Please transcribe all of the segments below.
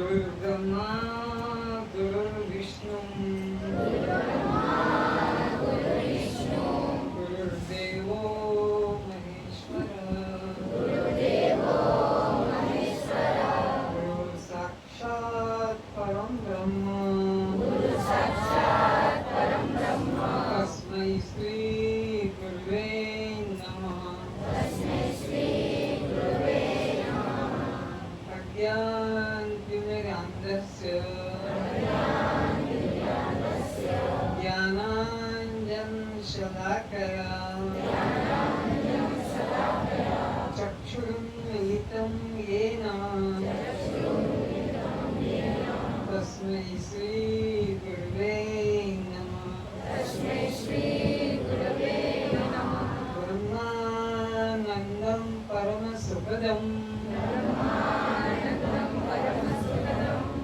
गुरुर्ब्रह्मा गुरुर्विष्णु गुरुर्देवो महेश्वरः गुरुः साक्षात् परं ब्रह्म तस्मै श्री गुरुवे नमः। अज्ञानतिमिरान्धस्य ज्ञानाञ्जनशलाकया चक्षुरुन्मिलितं येन तस्मै श्री गुरुवे नमः। ब्रह्मानन्दं परमसुखदं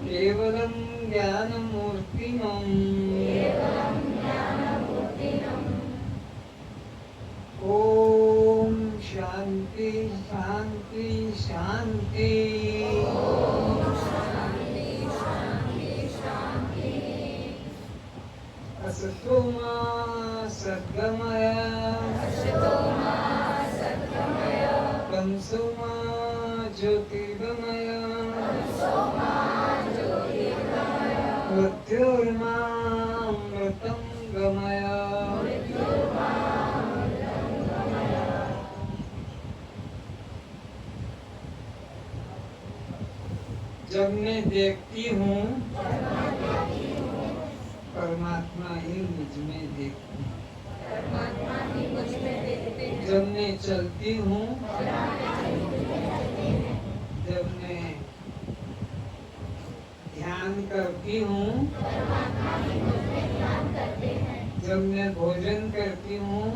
केवलं ज्ञानमूर्तिमम् ॐ शान्ति शान्ति शान्ति। असतो मा सद्गमय तमसो मा ज्योतिर्गमय मृत्युर्मामृतं गमय। जब मैं देखती हूँ परमात्मा ही मुझ में देखती है। जब मैं चलती हूँ जब मैं ध्यान करती हूँ जब मैं भोजन करती हूँ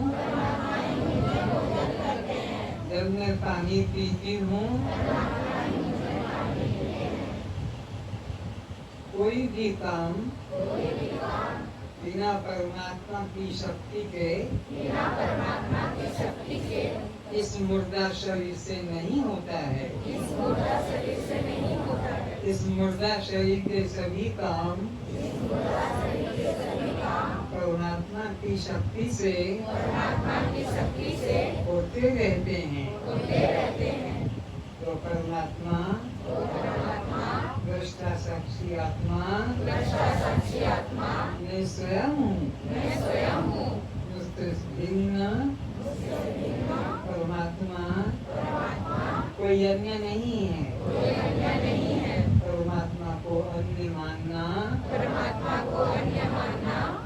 जब मैं पानी पीती हूँ कोई भी काम बिना परमात्मा की शक्ति के इस मुर्दा शरीर से नहीं होता है। इस मुर्दा शरीर के सभी काम परमात्मा की शक्ति से होते रहते हैं। तो परमात्मा दृष्टा साक्षी आत्मा मैं स्वयं हूँ। मुझसे भिन्न परमात्मा कोई अन्य नहीं है। परमात्मा को अन्य मानना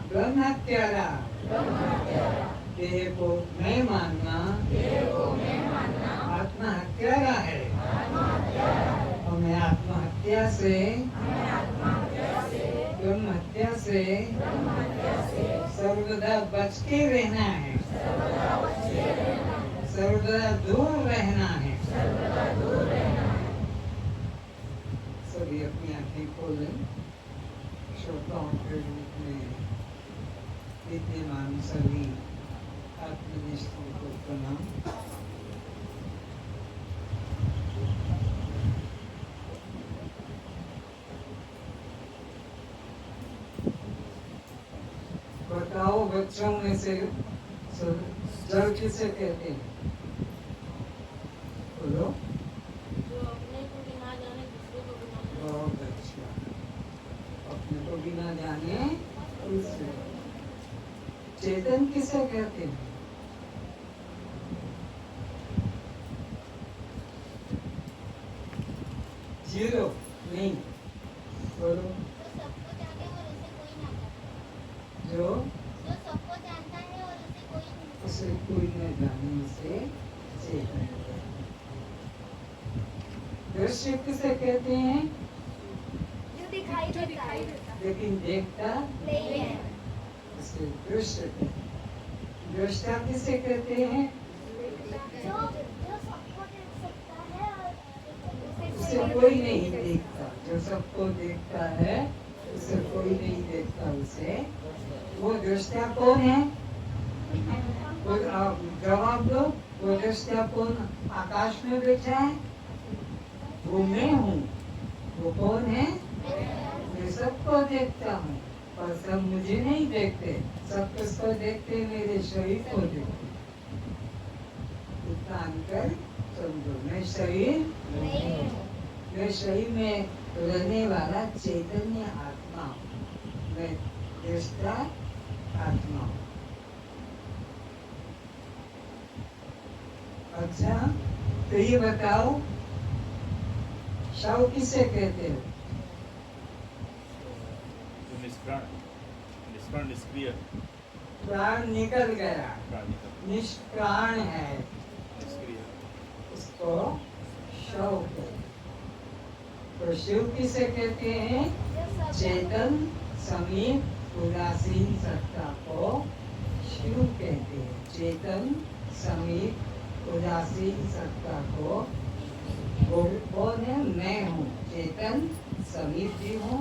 ब्रह्म हत्यारा। देह को मैं मानना आत्मा हत्यारा है। और मैं आत्महत्या से ब्रह्म हत्या से सर्वदा बच के रहना है। सर्वदा दूर रहना है। सभी अपनी आंखें खोलें। श्रोताओं के रूप में विद्यमान सभी आत्मनिष्ठों को प्रणाम। बताओ बच्चों में से जड़ किसे कहते हैं? बोलो। जो अपने को बिना जाने दूसरे को बिना जाने। बहुत अच्छा। अपने को बिना जाने दूसरे। चेतन किसे कहते हैं? जीरो नहीं। बोलो। जो सबको जानता है और उसे कोई न जाने से चेतन। दृश्य किसे कहते हैं? जो दिखाई देता है लेकिन देखता नहीं है। उसे दृश्य कहते हैं। दृष्टा किसे कहते हैं? जो सबको देख सकता है और उसे कोई नहीं देखता। जो सबको देखता है उसे कोई नहीं देखता। उसे वो दृष्टा कौन है? जवाब दो। वो दृष्टा कौन आकाश में बैठा है? वो मैं हूँ। वो कौन है? मैं सबको देखता हूँ, पर सब मुझे नहीं देखते। सब किसको देखते? मेरे शरीर को देखते। इतना अंतर समझो। मैं शरीर नहीं हूँ। मैं शरीर में रहने वाला चैतन्य आत्मा हूँ। मैं दृष्टा आत्मा हूँ। अच्छा, तो ये बताओ, शव किसे कहते हो? निष्प्राण निष्क्रिय प्राण निकल गया, प्राण निकल निष्प्राण है, निष्क्रिय उसको शव कहते हैं। तो शिव किसे कहते हैं? चेतन समीप उदासीन सत्ता को शिव कहते हैं। चेतन समीप उदासीन सत्ता को वो कौन है? मैं हूँ। चेतन समीप भी हूँ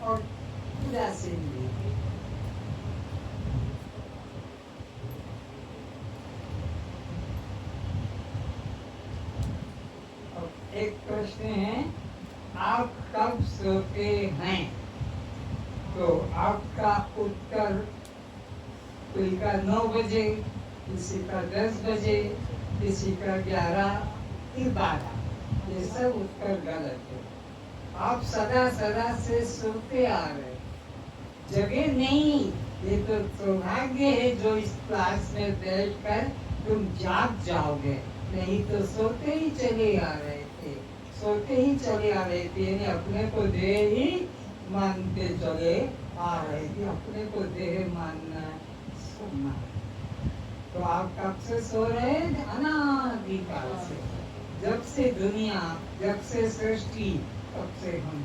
और उदासीन भी हूँ। अब एक प्रश्न है, आप कब सोते हैं? तो आपका उत्तर कोई का 9 बजे, किसी का 10 बजे, किसी का 11 कि 12। ये सब उत्तर गलत है। आप सदा सदा से सोते आ रहे, जगह नहीं। ये तो सौभाग्य है जो इस क्लास में बैठकर तुम जाग जाओगे, नहीं तो सोते ही चले आ रहे थे। सोते ही चले आ रहे थे, यानी अपने को देह ही मानते चले आ रहे थे। अपने को देह मानना सोना। तो आप कब से सो रहे हैं? अनादिकाल से। जब से दुनिया, जब से सृष्टि, तब से हम।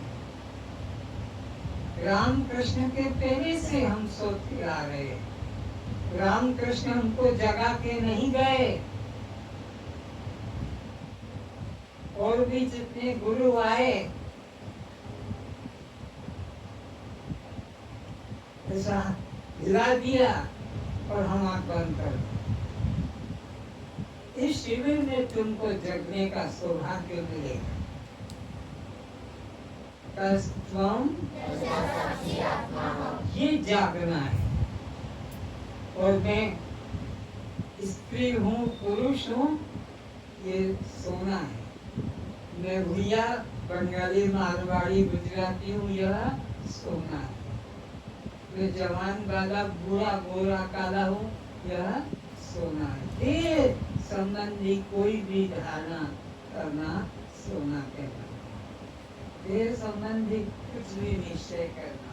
राम कृष्ण के पहले से हम सोते आ रहे हैं। राम कृष्ण हमको जगा के नहीं गए। और भी जितने गुरु आए, ऐसा हिला दिया और हम आंख बंद कर दी। इस शिविर में तुमको जगने का सौभाग्य मिलेगा। ये जागना है। और मैं स्त्री हूँ, पुरुष हूँ, ये सोना है। मैं भैया बंगाली, मारवाड़ी, गुजराती हूँ, यह सोना है। मैं जवान वाला, बूढ़ा, गोरा, काला हूँ, यह सोना है। ये संबंधी कोई भी धारणा करना सोना कहना। ये संबंधी कुछ भी निश्चय करना।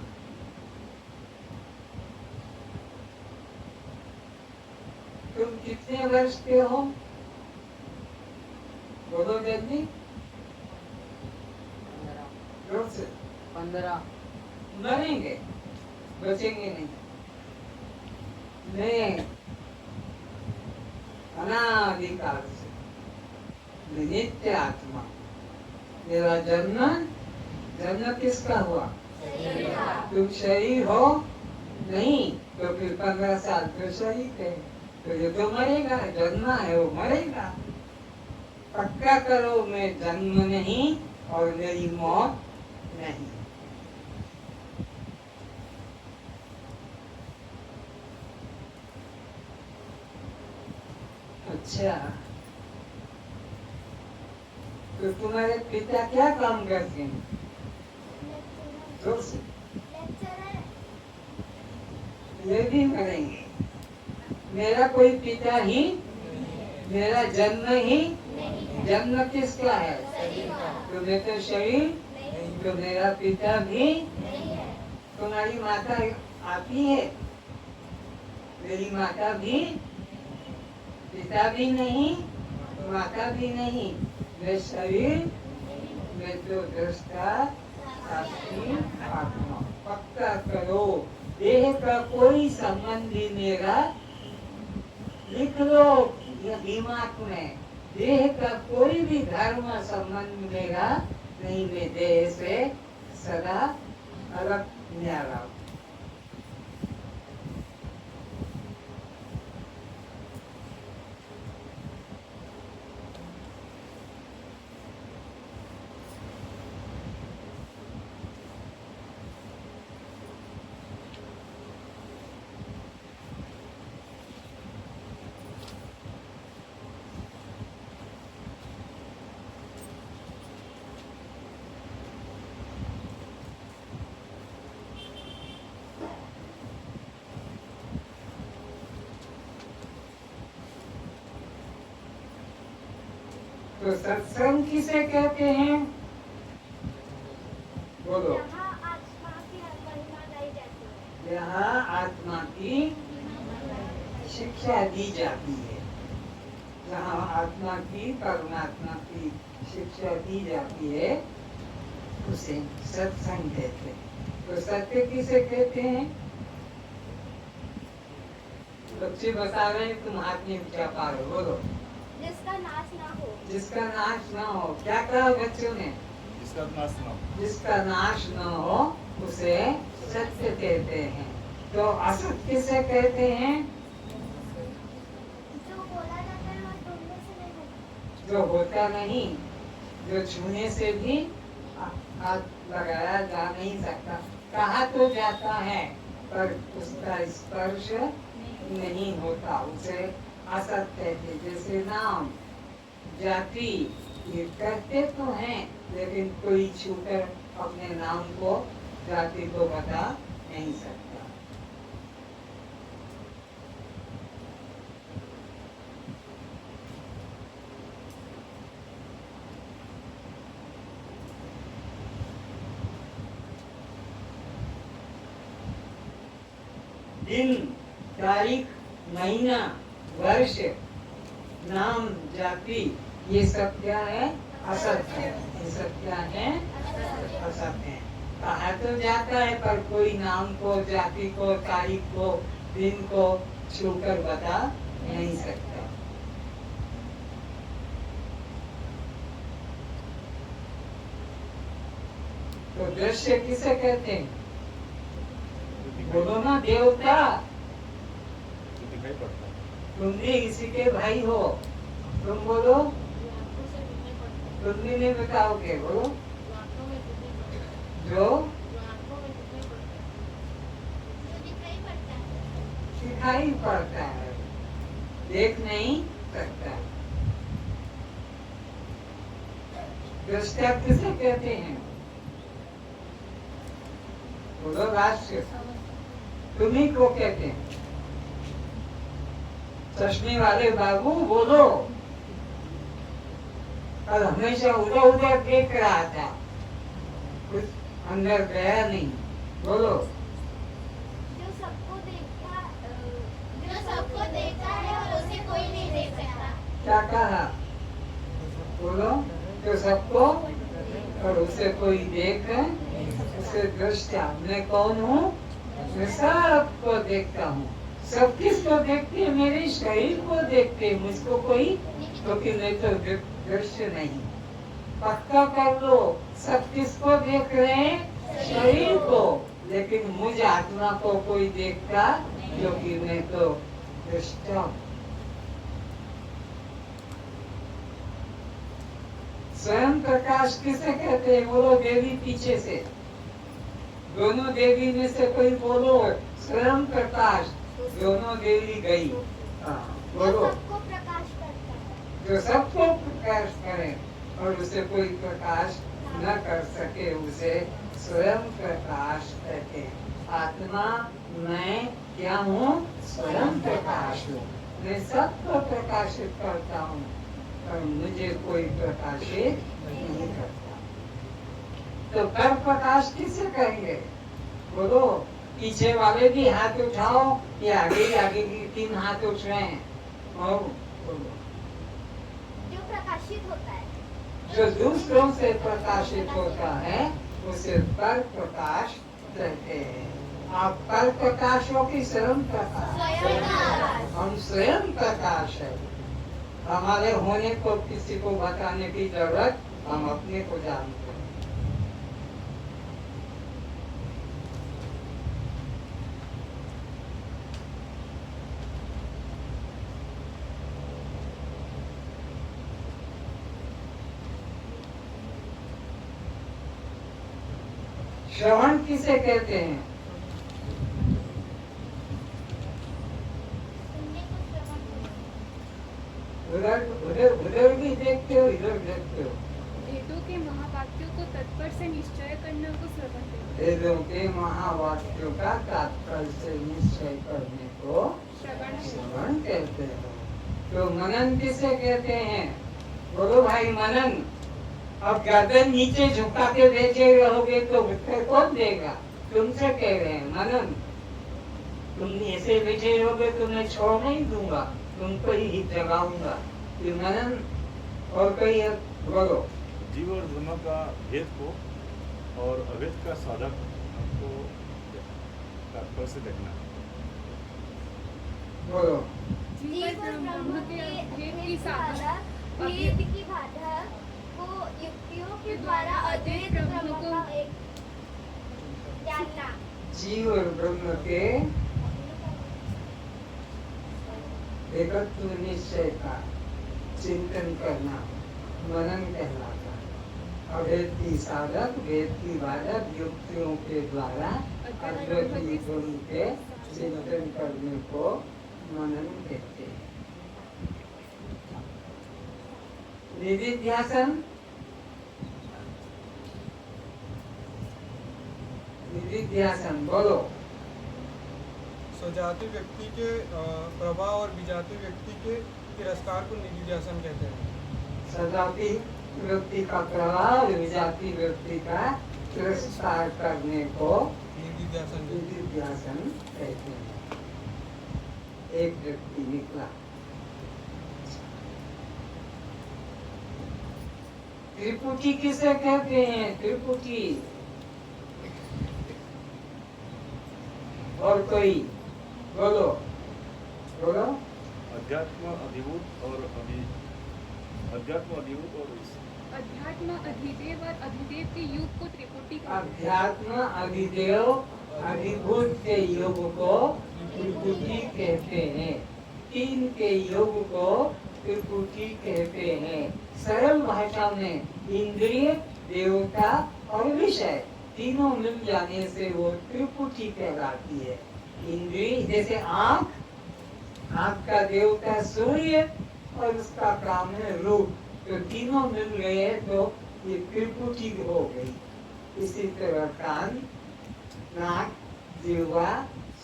तुम कितने वर्ष के हो? बोलो जल्दी। 15। मरेंगे, बचेंगे नहीं। मैं अनादिकाल से नित्य आत्मा। मेरा जन्म किसका हुआ? तुम शरीर हो नहीं, तो फिर 15 साल तो शरीर है। तो ये तो मरेगा, जन्म है वो मरेगा। पक्का करो, मैं जन्म नहीं और मेरी मौत नहीं। अच्छा, तो तुम्हारे पिता क्या काम करते हैं? ये भी मरेंगे। मेरा कोई पिता ही, मेरा जन्म ही, जन्म किसका है? तो मैं तो शरीर, तो मेरा पिता भी। तुम्हारी माता आती है, मेरी माता भी। पिता भी नहीं, माता भी नहीं। मैं शरीर, मैं तो दृष्टा साक्षी आत्मा। पक्का करो, देह का कोई संबंध भी मेरा, लिख लो दिमाग में, देह का कोई भी धर्म संबंध मेरा नहीं। मैं देह से सदा अलग न्यारा हूं। तो सत्संग किसे कहते हैं? बोलो। यहाँ आत्मा की महिमा गाई जाती है। यहाँ आत्मा की शिक्षा दी जाती है। जहाँ आत्मा की, परमात्मा की शिक्षा दी जाती है उसे सत्संग कहते हैं। तो सत्य किसे कहते हैं? बच्चे बता रहे हैं, तुम हाथ में क्या पा रहे हो? बोलो। जिसका नाश ना हो। जिसका नाश ना हो। क्या कहा बच्चों ने? जिसका नाश ना हो। जिसका नाश न हो उसे सत्य कहते हैं। तो असत किसे कहते हैं? जो बोला जाता है और बोलने से नहीं होता। जो होता नहीं, जो छूने से भी हाथ लगाया जा नहीं सकता। कहा तो जाता है पर उसका स्पर्श नहीं होता, उसे असत कहते। जैसे नाम, जाति, ये कहते तो हैं लेकिन कोई छूकर अपने नाम को, जाति को बता नहीं सकता। दिन, तारीख, महीना, वर्ष, नाम, जाति, ये सब क्या है? असत है। ये सब क्या है? असत है। कहा तो जाता है पर कोई नाम को, जाति को, तारीख को, दिन को छूकर बता नहीं सकता। तो दृश्य किसे कहते हैं? बोलो ना। देवता। जो दिखाई पड़ता है। तुम भी इसी के भाई हो। तुम बोलो। तुम भी नहीं बताओगे। बोलो। जो दिखाई पड़ता है, देख नहीं सकता। दृष्टा किसे कहते हैं? बोलो। राष्ट्र। तुम्ही को कहते हैं। चश्मे वाले बाबू बोलो। और हमेशा उधर उधर देख रहा था, कुछ अंदर गया नहीं। बोलो। जो सबको देखता है और उसे कोई नहीं देख सकता। क्या कहा? बोलो। जो सबको और उसे कोई देख, उसे दृष्टा। मैं कौन हूँ? मैं सबको देखता हूँ। सब किसको देखते हैं? मेरे शरीर को देखते हैं, मुझको कोई, क्योंकि मैं तो दृश्य नहीं। पक्का कर लो। सब किसको देख रहे हैं? शरीर को। लेकिन मुझ आत्मा को कोई देखता, क्योंकि मैं तो दृष्टा हूँ। स्वयं प्रकाश किसे कहते हैं? बोलो। देवी पीछे से, दोनों देवी में से कोई बोलो। स्वयं प्रकाश। दोनों देवी गई। बोलो। जो सबको प्रकाश करता है। जो सबको प्रकाश करे और उसे कोई प्रकाश न कर सके, उसे स्वयं प्रकाश कहते हैं। आत्मा मैं क्या हूँ? स्वयं प्रकाश हूँ। मैं सबको प्रकाशित करता हूँ और मुझे कोई प्रकाशित नहीं करता। तो पर प्रकाश किसे कहेंगे? बोलो। पीछे वाले भी हाथ उठाओ, ये आगे की 3 हाथ उठ रहे हैं। और बोलो। जो प्रकाशित होता है। जो दूसरों से प्रकाशित होता है उसे पर प्रकाश कहते हैं। आप पर प्रकाश हो कि स्वयं प्रकाश? हम स्वयं प्रकाश है। हमारे होने को किसी को बताने की जरूरत, हम अपने को जानते हैं। श्रवण किसे कहते हैं? सुनने को श्रवण बोलते हैं। उधर भी देखते हो, इधर देखते हो। वेदों के महावाक्यों को तत्पर से निश्चय करने को श्रवण कहते हैं। वेदों के महावाक्यों का तात्पर्य से निश्चय करने को श्रवण श्रवण कहते हैं। तो मनन किसे कहते हैं? बोलो भाई मनन, अब गर्दन नीचे झुका के बैठे रहोगे तो उत्तर कौन देगा? तुमसे कह रहे हैं मनन, तुम ऐसे बैठे रहोगे तो मैं छोड़ नहीं दूंगा, तुमको ही जगाऊंगा। ये मनन और कोई है? बोलो। जीव और ब्रह्म का भेद को और अभेद का साधक हमको तात्पर्य से देखना है। बोलो। जीव और ब्रह्म के भेद की साधक भेद की बाधक को युक्तियों के द्वारा अद्वैत ब्रह्म का एक जानना। जीव और ब्रह्म के एकत्व निश्चय का चिंतन करना मनन कहलाता है। अभेद की साधक, भेद की बाधक युक्तियों के द्वारा अद्वैत ब्रह्म के चिंतन करने को मनन कहते हैं। निधिध्यासन, निधिध्यासन बोलो। स्वजाति व्यक्ति के प्रभाव और विजाति व्यक्ति के तिरस्कार को निधिध्यासन कहते हैं। स्वजाति व्यक्ति का प्रभाव, विजाति व्यक्ति का तिरस्कार करने को निधिध्यासन निधिध्यासन कहते हैं। एक व्यक्ति निकला। त्रिपुटी किसे कहते हैं? त्रिपुटी। और कोई बोलो, बोलो। अध्यात्म अधिभूत और अध्यात्म अधिभूत और अध्यात्म अधिदेव और अधिदेव के युग को त्रिपुटी कहते हैं। अध्यात्म अधिदेव अधिभूत के योग को त्रिपुटी कहते हैं। तीन के योग को त्रिपुटी कहते हैं। सरल भाषा में इंद्रिय, देवता और विषय तीनों मिल जाने से वो त्रिपुटी कहलाती है। इंद्रिय जैसे आँख, आँख का देवता सूर्य और उसका काम है रूप, तो तीनों मिल गए तो ये त्रिपुटी हो गई। इसी तरह कान, नाक, जिह्वा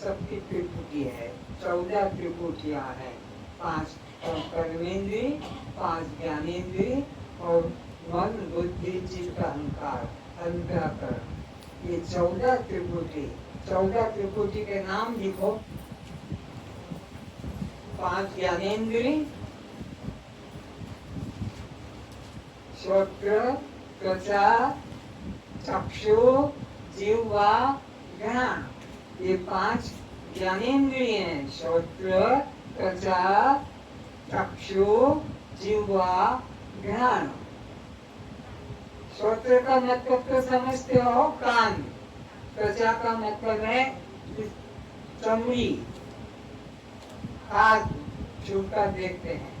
सबकी त्रिपुटी है। 14 त्रिपुटियां हैं। 5 कर्मेंद्रिय, 5 ज्ञानेंद्रिय और मन, बुद्धि, चित्त, अहंकार, अंतःकरण, ये 14 त्रिपुटी। 14 त्रिपुटी के नाम लिखो। 5 ज्ञानेंद्रिय, श्रोत्र, त्वचा, चक्षु, जिह्वा, घ्राण, ये 5 ज्ञानेंद्रिय हैं। श्रोत्र, त्वचा, चक्षु, जिह्वा, घ्राण। श्रोत्र का मतलब तो समझते हो, कान। त्वचा का मतलब है चमड़ी, हाथ छूकर देखते हैं।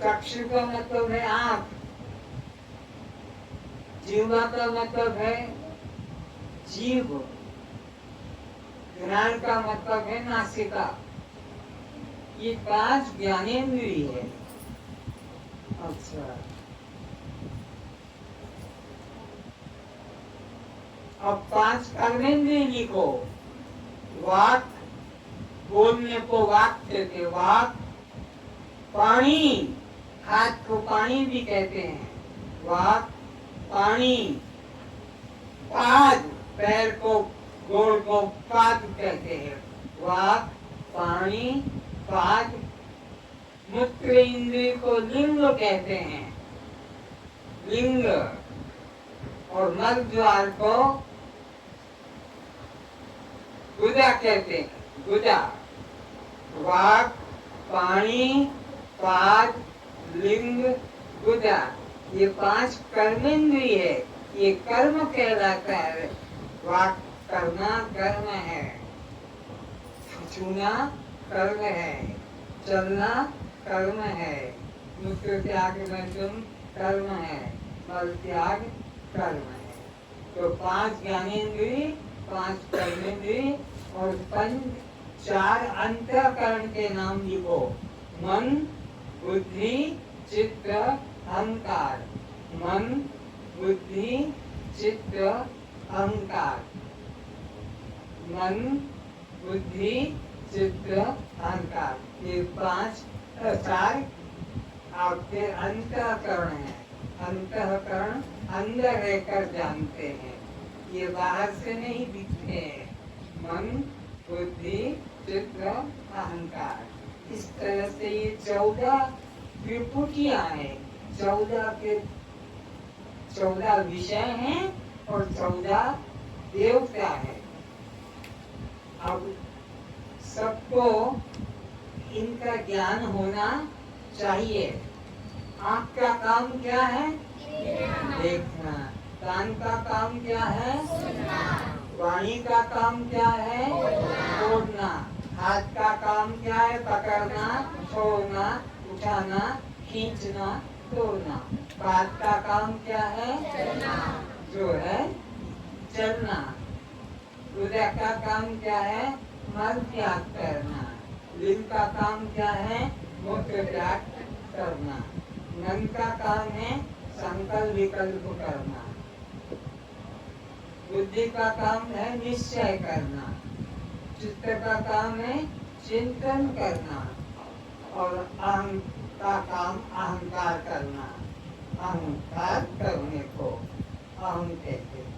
चक्षु का मतलब है आँख। जिह्वा का मतलब है जीभ। घ्राण का मतलब है नासिका। ये 5 ज्ञानेंद्रिय है। अच्छा, अब 5 कर्मेंद्रिय लिखो। वाक, बोलने को वाक कहते, वाक। पानी, हाथ को पानी भी कहते हैं, वाक, पानी। पाद, पैर को, गोड़ को पाद कहते हैं, वाक, पानी, पाद। मूत्र इंद्रिय को लिंग कहते हैं, लिंग। और मल द्वार को गुदा कहते हैं, गुदा। वाक, पानी, पाद, लिंग, गुदा, ये 5 कर्मेंद्रिय है। ये कर्म कहलाता है। वाक करना कर्म है, छूना कर्म है, चलना कर्म है, मूत्र त्याग वर्जन कर्म है, मल त्याग कर्म है। तो 5 ज्ञानेंद्रिय, 5 कर्मेंद्रिय और 4 अंतःकरण के नाम लिखो। मन, बुद्धि, चित्त, अहंकार। मन, बुद्धि, चित्त, अहंकार। मन, बुद्धि, चित्त, अहंकार, ये 4 आपके अंतःकरण है। अंतःकरण अंदर रहकर जानते हैं, ये बाहर से नहीं दिखते हैं। मन, बुद्धि, चित्त, अहंकार, इस तरह से ये 14 त्रिपुटियां हैं। 14 विषय हैं और 14 देवता है। अब सबको इनका ज्ञान होना चाहिए। आँख का काम क्या है? देखना। कान का काम क्या है? वाणी का काम क्या है? बोलना। हाथ का काम क्या है? पकड़ना, छोड़ना, उठाना, खींचना, तोड़ना। बात का काम क्या है? जो है चलना। हृदय का काम क्या है? मल त्याग करना। लिंग का काम क्या है? मूत्र त्याग करना। मन का काम है संकल्प विकल्प करना। बुद्धि का काम है निश्चय करना। चित्त का काम है चिंतन करना। और अहं का काम अहंकार करना। अहंकार करने को अहं कहते हैं।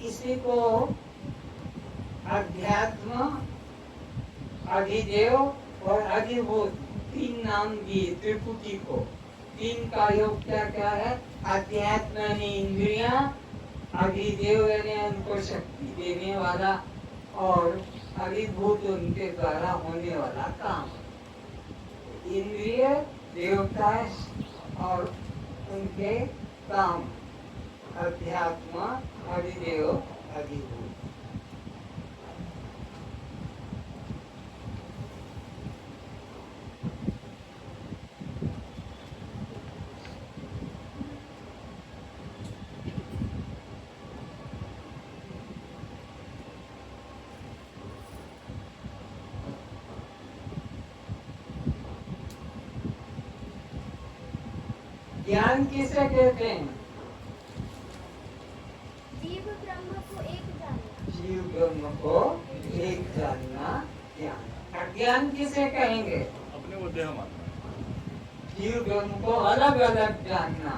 इसी को अध्यात्म, अधिदेव और अधिभूत 3 नाम दिए त्रिपुटी को। 3 का योग क्या क्या है? अध्यात्म यानी इंद्रियां, अधिदेव यानी उनको शक्ति देने वाला, और अधिभूत उनके द्वारा होने वाला काम। इंद्रिय, देवता और उनके काम, अध्यात्म, अधिदेव, अधिभूत। ज्ञान किसे कहते हैं? जीव ब्रह्म को एक जानना। जीव ब्रह्म को एक जानना ज्ञान। अज्ञान किसे कहेंगे? अपने को देह मानना। जीव ब्रह्म को अलग अलग जानना।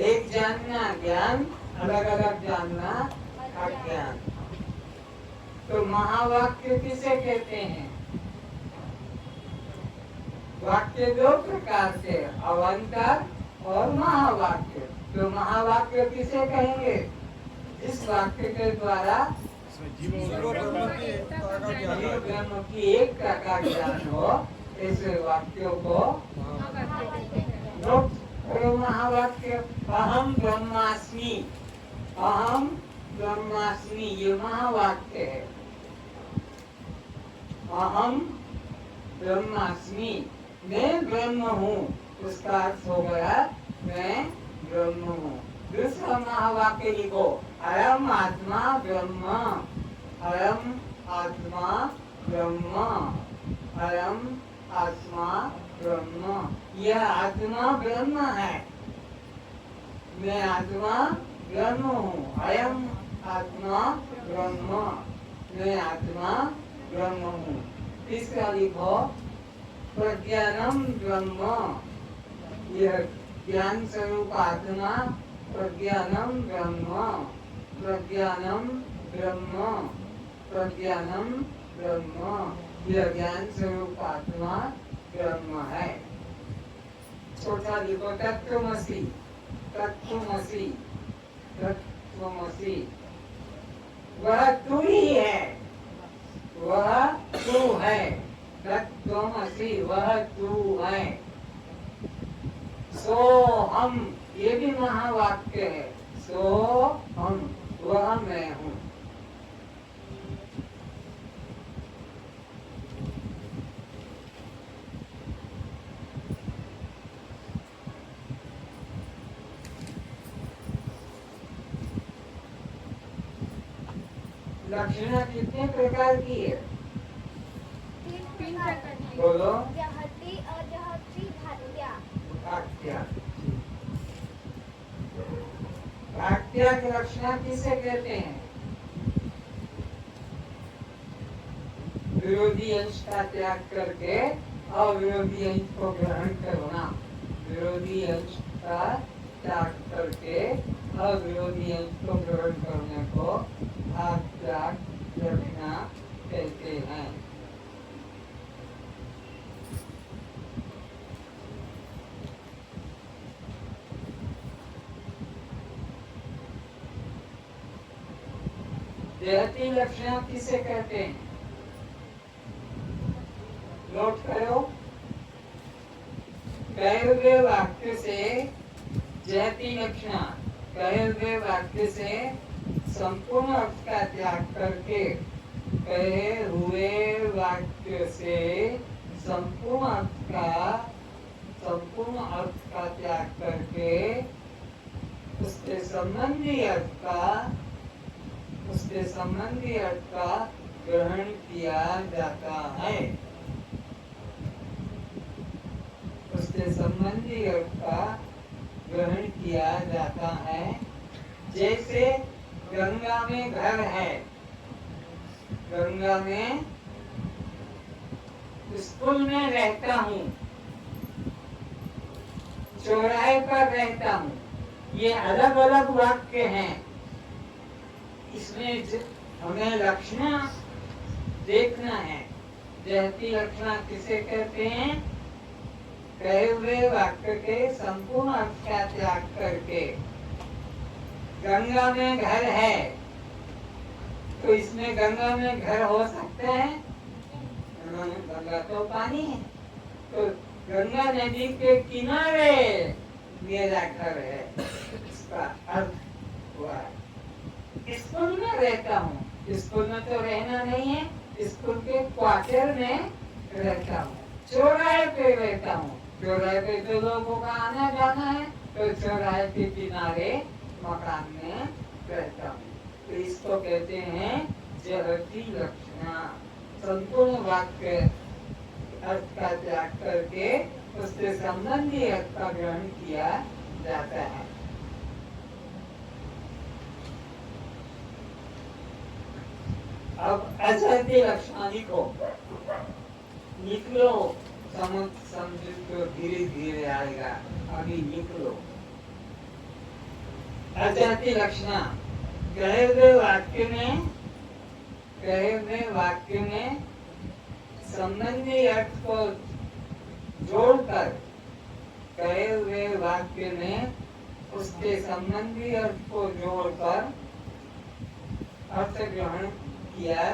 एक जानना ज्ञान, अलग अलग जानना अज्ञान। तो महावाक्य किसे कहते हैं? वाक्य 2 प्रकार के, अवंतर और महावाक्य। तो महावाक्य किसे कहेंगे? इस वाक्य के द्वारा इसमें जीव जीव और ब्रह्म ब्रह्म की एकता का ज्ञान जीव है। ब्रह्म की एकता का ज्ञान हो, ऐसे वाक्यों को नोट करो। महावाक्य अहम ब्रह्मास्मि, अहम ब्रह्मास्मि, ये महावाक्य है। अहम ब्रह्मास्मि, मैं ब्रह्म हूँ, उसका अर्थ हो गया मैं ब्रह्म हूँ। दूसरा महावाक्य लिखो, अयम आत्मा ब्रह्म, अयम आत्मा ब्रह्म, अयम आत्मा ब्रह्म। यह आत्मा ब्रह्म है, मैं आत्मा ब्रह्म हूँ। अयम आत्मा ब्रह्म, मैं आत्मा ब्रह्म हूँ। तीसरा लिखो, प्रज्ञानम ब्रह्म, यह ज्ञान स्वरूप आत्मा, प्रज्ञानम ब्रह्म, प्रज्ञानम ब्रह्म, प्रज्ञानम ब्रह्म, यह ज्ञान स्वरूप आत्मा ब्रह्म है। छोटा लिखो, तत्त्वमसि, तत्त्वमसि, तत्त्वमसि, वह तू ही है, वह तू है। तत्त्वमसि, वह तू है। सो हम, ये भी महावाक्य है। सो हम, वह मैं हूँ। लक्षणा कितने प्रकार की है? 3 तीन प्रकार प्रकार की। बोलो। जहति, अजहति, भात्या। वाक्य। वाक्य त्याग लक्षणा किसे कहते हैं? विरोधी अंश का त्याग करके अविरोधी अंश को ग्रहण करना। विरोधी अंश का त्याग करके अविरोधी अंश को ग्रहण करने को भाग त्याग लक्षणा कहते हैं। देहती लक्षण किसे कहते हैं? नोट करो। कहे हुए वाक्य से जयती लक्षण, कहे हुए वाक्य से संपूर्ण अर्थ का त्याग करके, कहे हुए वाक्य से संपूर्ण अर्थ का त्याग करके उसके संबंधी अर्थ का ग्रहण किया जाता है। उसके संबंधी अर्थ का ग्रहण किया जाता है। जैसे गंगा में घर है, गंगा में स्कूल में रहता हूँ, चौराहे पर रहता हूँ, ये अलग अलग वाक्य हैं। इसमें हमें लक्षण देखना है। जहती लक्षण किसे कहते हैं? कहे हुए वाक्य के संपूर्ण अर्थ का त्याग करके गंगा में घर है, तो इसमें गंगा में घर हो सकता है? गंगा तो पानी है, तो गंगा नदी के किनारे मेरा घर है, इसका अर्थ हुआ। स्कूल में रहता हूँ, स्कूल में तो रहना नहीं है, स्कूल के क्वार्टर में रहता हूँ। चौराहे पे रहता हूँ, चौराहे पे तो लोगों का आना जाना है, तो चौराहे के किनारे मकान में रहता हूँ। तो इसको कहते हैं जहती लक्षणा। संपूर्ण वाक्य अर्थ का त्याग करके उससे संबंधी अर्थ का ग्रहण किया जाता है। अब अजहती लक्षणा निकलो, समझ तो धीरे धीरे आएगा, अभी निकलो। अजहती लक्षणा कहे हुए वाक्य में संबंधी अर्थ को जोड़कर, कहे हुए वाक्य में उसके संबंधी अर्थ को जोड़कर अर्थ ग्रहण किया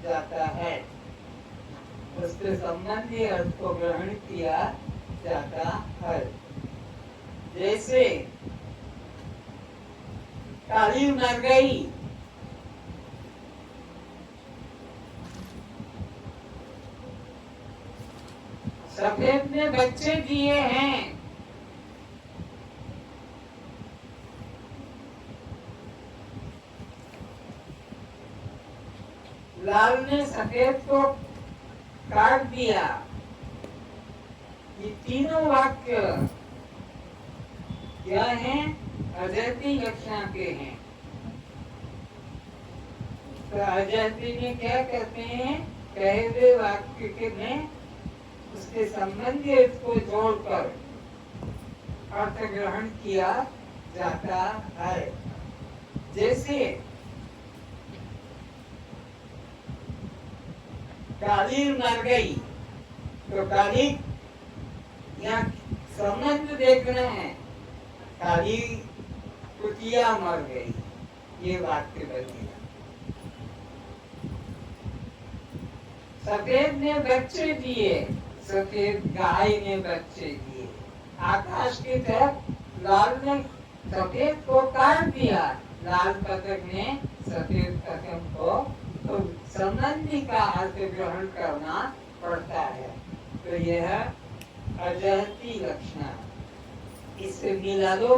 जाता है। उसके संबंधी अर्थ को ग्रहण किया जाता है। जैसे काली मर गई, सफेद ने बच्चे दिए हैं, लाल ने सफेद को काट दिया। ये तीनों वाक्य क्या हैं? अजहती लक्षण के हैं। तो अजहती में क्या कहते हैं? कहे हुए वाक्य के में उसके संबंधी अर्थ को जोड़कर अर्थ ग्रहण किया जाता है। जैसे काली मर गई, तो काली यहाँ संबंध देखना है। काली कुतिया मर गई, ये वाक्य बनेगा। सफेद ने बच्चे दिए, सफेद गाय ने बच्चे दिए। आकाश की तरफ लाल ने सफेद को काट दिया, लाल बतख ने सफेद बतख को, तो संबंधी का अर्थ ग्रहण करना पड़ता है। तो यह अजहती लक्षण। इससे मिला दो,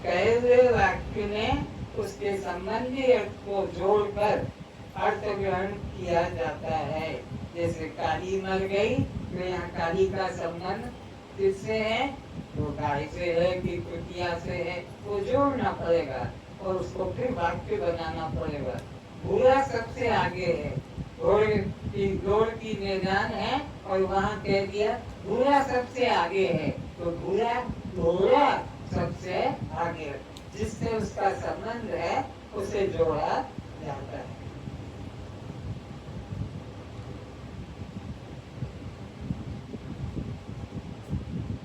कहे हुए वाक्य में उसके संबंधी अर्थ को जोड़कर अर्थ ग्रहण किया जाता है। जैसे काली मर गई, तो यहाँ काली का संबंध किससे है? तो गाय से है कि कुतिया से है, वो जोड़ना पड़ेगा। और उसको फिर वाक्य बनाना पड़ेगा। घोड़ा सबसे आगे है, दौड़ की मैदान है और वहाँ कह दिया घोड़ा सबसे आगे है, तो घोड़ा सबसे आगे, जिससे उसका संबंध है उसे जोड़ा जाता है।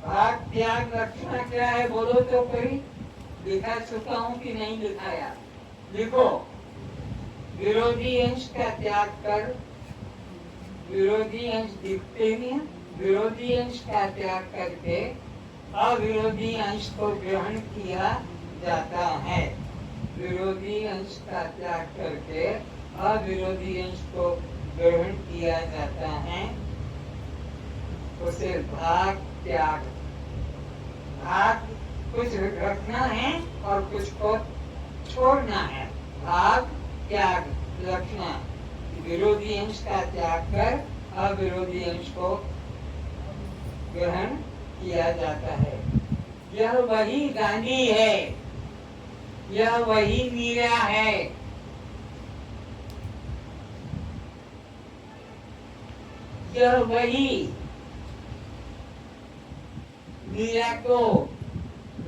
भाग त्याग रखना क्या है बोलो तो कोई? लिखा चुका हूं कि नहीं लिखाया? लिखो। विरोधी अंश का त्याग कर, विरोधी अंश दिखते नहीं, विरोधी अंश का त्याग करके अविरोधी अंश को ग्रहण किया जाता है। विरोधी अंश का त्याग करके अविरोधी अंश को ग्रहण किया जाता है, उसे भाग त्याग। भाग कुछ रखना है और कुछ को छोड़ना है। भाग त्याग रखना, विरोधी अंश का त्याग कर अविरोधी अंश को ग्रहण किया जाता है। यह वही गांधी है, यह वही मीरा है। यह वही मीरा को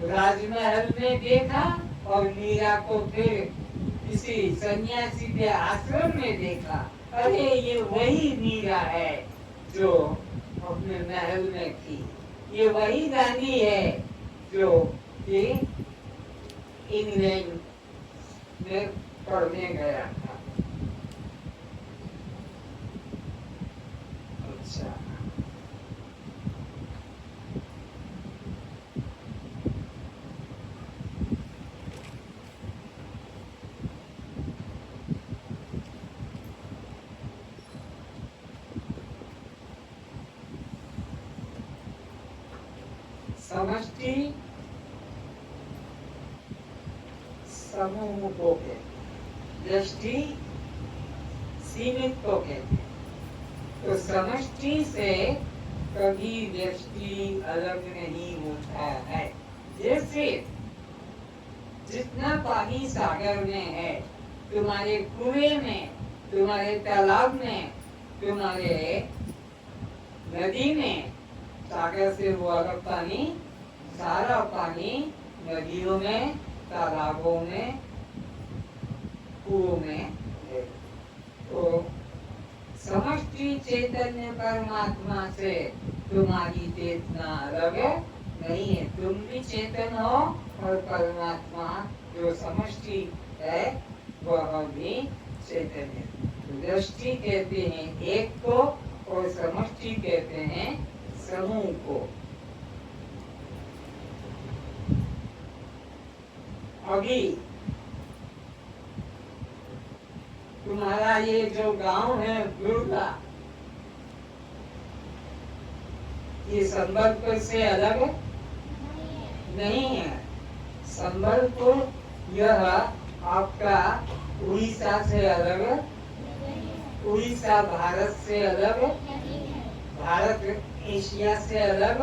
राजमहल में देखा और मीरा को फिर किसी सन्यासी के आश्रम में देखा। अरे ये वही मीरा है जो अपने महल में थी। ये वही गांधी है जो कि इंग्लैंड में पढ़ने गया था। अच्छा, समष्टि समूह को कहते, दृष्टि सीमित को कहते। तो समष्टि से कभी दृष्टि अलग नहीं होता है। जैसे जितना पानी सागर में है, तुम्हारे कुएं में, तुम्हारे तालाब में, तुम्हारे नदी में, सागर से वो अलग पानी, सारा पानी नदियों में, तालाबों में, कुओं में है। तो समष्टि चैतन्य परमात्मा से तुम्हारी चेतना अलग नहीं है। तुम भी चेतन हो और परमात्मा जो समष्टि है वह भी चैतन्य। दृष्टि कहते हैं एक को और समष्टि कहते हैं समूह को। अभी तुम्हारा ये जो गांव है दुर्गा, ये संबलपुर से अलग नहीं है। संबलपुर यह आपका उड़ीसा से अलग, उड़ीसा भारत से अलग, भारत एशिया से अलग,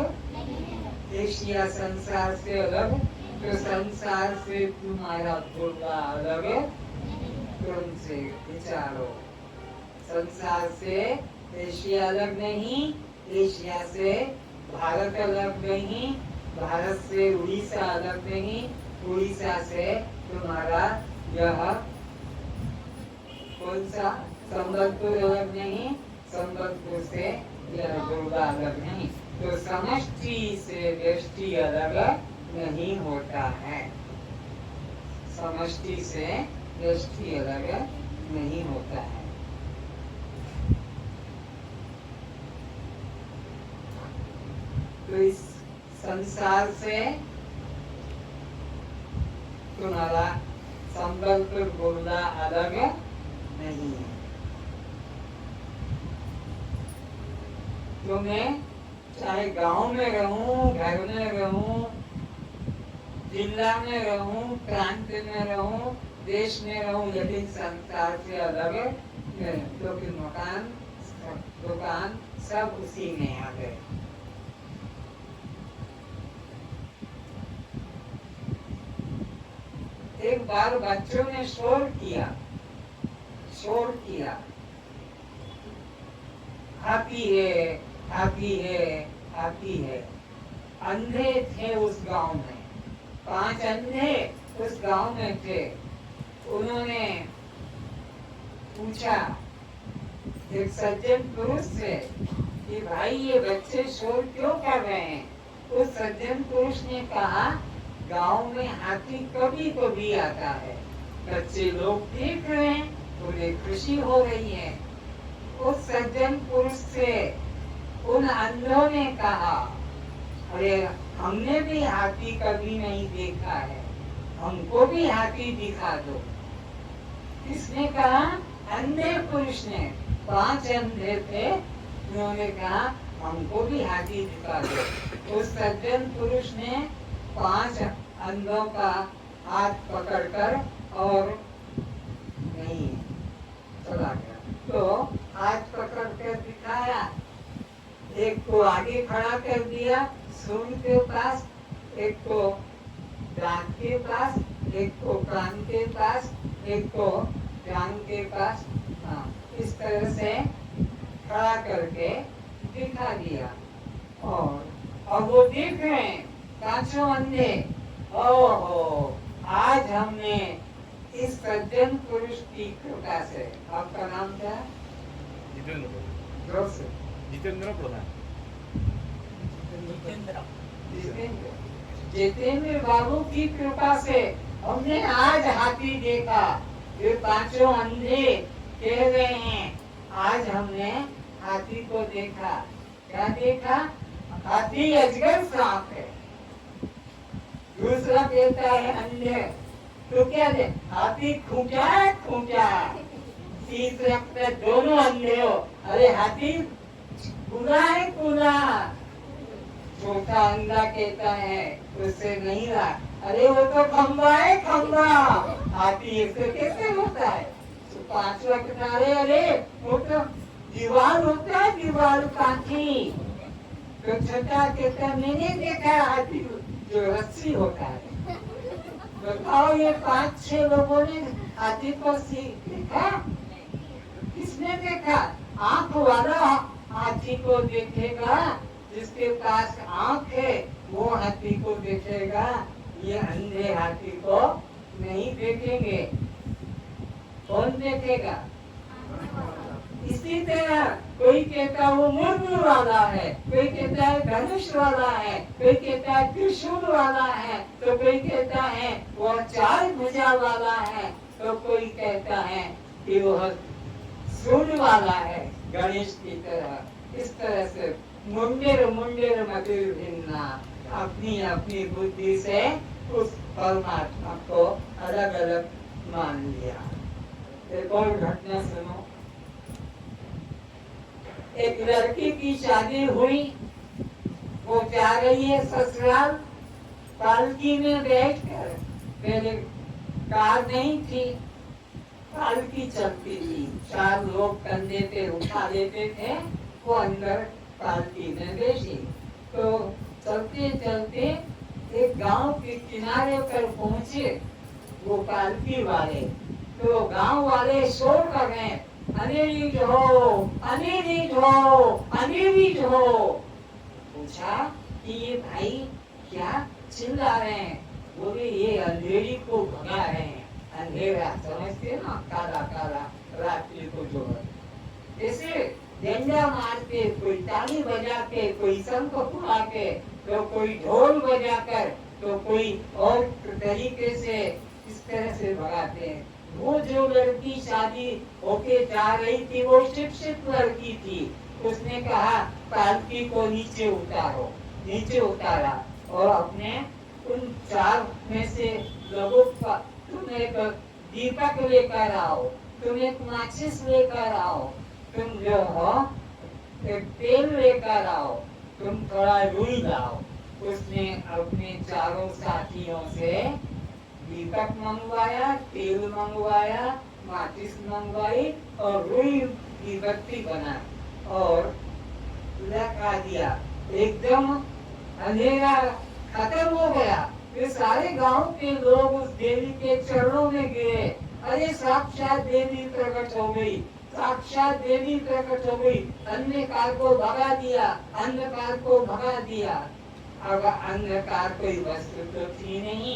एशिया संसार से अलग। तो संसार से तुम्हारा दुर्गा अलग है। तुमसे विचारो, संसार से एशिया अलग नहीं, एशिया से भारत अलग नहीं, भारत से उड़ीसा अलग नहीं, उड़ीसा से तुम्हारा यह कौन सा संबलपुर अलग नहीं, संबलपुर से यह दुर्गा अलग नहीं। तो समष्टि से व्यष्टि अलग नहीं होता है। समष्टि से व्यष्टि अलग नहीं होता है। तो इस संसार से तुम्हारा संबलपुर गोला अलग नहीं है। तो मैं चाहे गांव में रहूं, घर में रहूं, जिला में रहूं, प्रांत में रहूं, देश में रहूं, लेकिन संसार से अलग है। क्योंकि मकान, दुकान सब उसी में आ गए। एक बार बच्चों ने शोर किया, हाथी है, हाथी है, हाथी है। अंधे थे उस गांव में, 5 अंधे उस गांव में थे। उन्होंने पूछा एक सज्जन पुरुष से कि भाई ये बच्चे शोर क्यों कर रहे हैं? उस सज्जन पुरुष ने कहा गांव में हाथी कभी कभी आता है, बच्चे लोग देख रहे हैं, उन्हें खुशी हो रही है। उस सज्जन पुरुष से उन अंधों ने कहा अरे हमने भी हाथी कभी नहीं देखा है, हमको भी हाथी दिखा दो। किसने कहा? अंधे पुरुष ने। 5 अंधे थे, उन्होंने कहा हमको भी हाथी दिखा दो। उस सज्जन पुरुष ने 5 अंधों का हाथ पकड़कर और नहीं चला गया। तो हाथ पकड़ कर दिखाया, एक को आगे खड़ा कर दिया सूंड के पास, एक को दांत के पास, एक को कान के पास, एक को जांघ के पास। हाँ, इस तरह से खड़ा करके दिखा दिया। और अब वो देख रहे हैं 5 अंधे, ओहो आज हमने इस सज्जन पुरुष की कृपा से। आपका नाम क्या है? जितेंद्र प्रधान। जोर से। जितेंद्र प्रधान। जितेंद्र बाबू की कृपा से हमने आज हाथी देखा। ये 5 अंधे कह रहे हैं आज हमने हाथी को देखा। क्या देखा? हाथी अजगर सांप है। दूसरा कहता है अंधे, तो क्या दे? हाथी खूंचा है, खूंचा। तीसरा कहता दोनों अंधे हो, अरे हाथी कूदा है, कूदा। चौथा अंधा कहता है उससे नहीं रहा, अरे वो तो खंबा है, खंबा। हाथी ऐसे कैसे होता है? तो 5वां कहता है अरे वो तो दीवार होता है, दीवार काठी। तो छठा कहता मैंने देखा हाथी जो रस्सी होता है। बताओ ये 5-6 लोगों ने हाथी को देखा? किसने देखा? आंख वाला हाथी को देखेगा, जिसके पास आंख है वो हाथी को देखेगा, ये अंधे हाथी को नहीं देखेंगे। कौन देखेगा? इसी तरह कोई कहता वो मुर्ग वाला है, कोई कहता है धनुष वाला है, कोई कहता है त्रिशूल वाला है, तो कोई कहता है वो 4 भुजा वाला है, तो कोई कहता है कि वो सूंड वाला है गणेश की तरह। इस तरह से मुंडेर मुंडेर मतिर भिन्ना, अपनी अपनी बुद्धि से उस परमात्मा को अलग अलग मान लिया। एक और घटना सुनो। एक लड़की की शादी हुई, वो जा रही है ससुराल, पालकी में बैठकर। पहले कार नहीं थी, पालकी चलती थी, 4 लोग कंधे पे उठा लेते थे, वो अंदर पालकी में बैठी। तो चलते चलते एक गांव के किनारे पर पहुंचे वो पालकी वाले। तो गांव वाले शोर कर रहे हैं, अनिरीज हो, अनिरीज हो, अनिरीज हो। पूछा कि ये भाई क्या चिल्ला रहे हैं? बोले ये अंधेरी को भगा रहे हैं। अंधेरा समझते ना, काला काला रात्रि को जो ऐसे डंडा मार के, कोई ताली बजा के, कोई शंख फुला के, तो कोई ढोल बजा कर, तो कोई और तरीके से इस तरह से भगाते हैं। वो जो लड़की शादी होके जा रही थी वो शिक्षित लड़की थी। उसने कहा पालकी को नीचे उतारो। नीचे उतारा और अपने उन 4 में से लोगों का, तुम एक दीपक लेकर आओ, तुम एक माचिस लेकर आओ, तुम जो हो एक तेल लेकर आओ, तुम थोड़ा रुई लाओ। उसने अपने 4 साथियों से दीपक मंगवाया, तेल मंगवाया, माचिस मंगवाई और रुई की बत्ती बना और लगा दिया। एकदम अंधेरा खत्म हो गया। ये सारे गांव के लोग उस देवी के चरणों में गिरे। अरे साक्षात देवी प्रकट हो गई, साक्षात देवी प्रकट हो गई। अंधकार को भगा दिया, अंधकार को भगा दिया। अब अंधकार कोई वस्तु तो थी नहीं,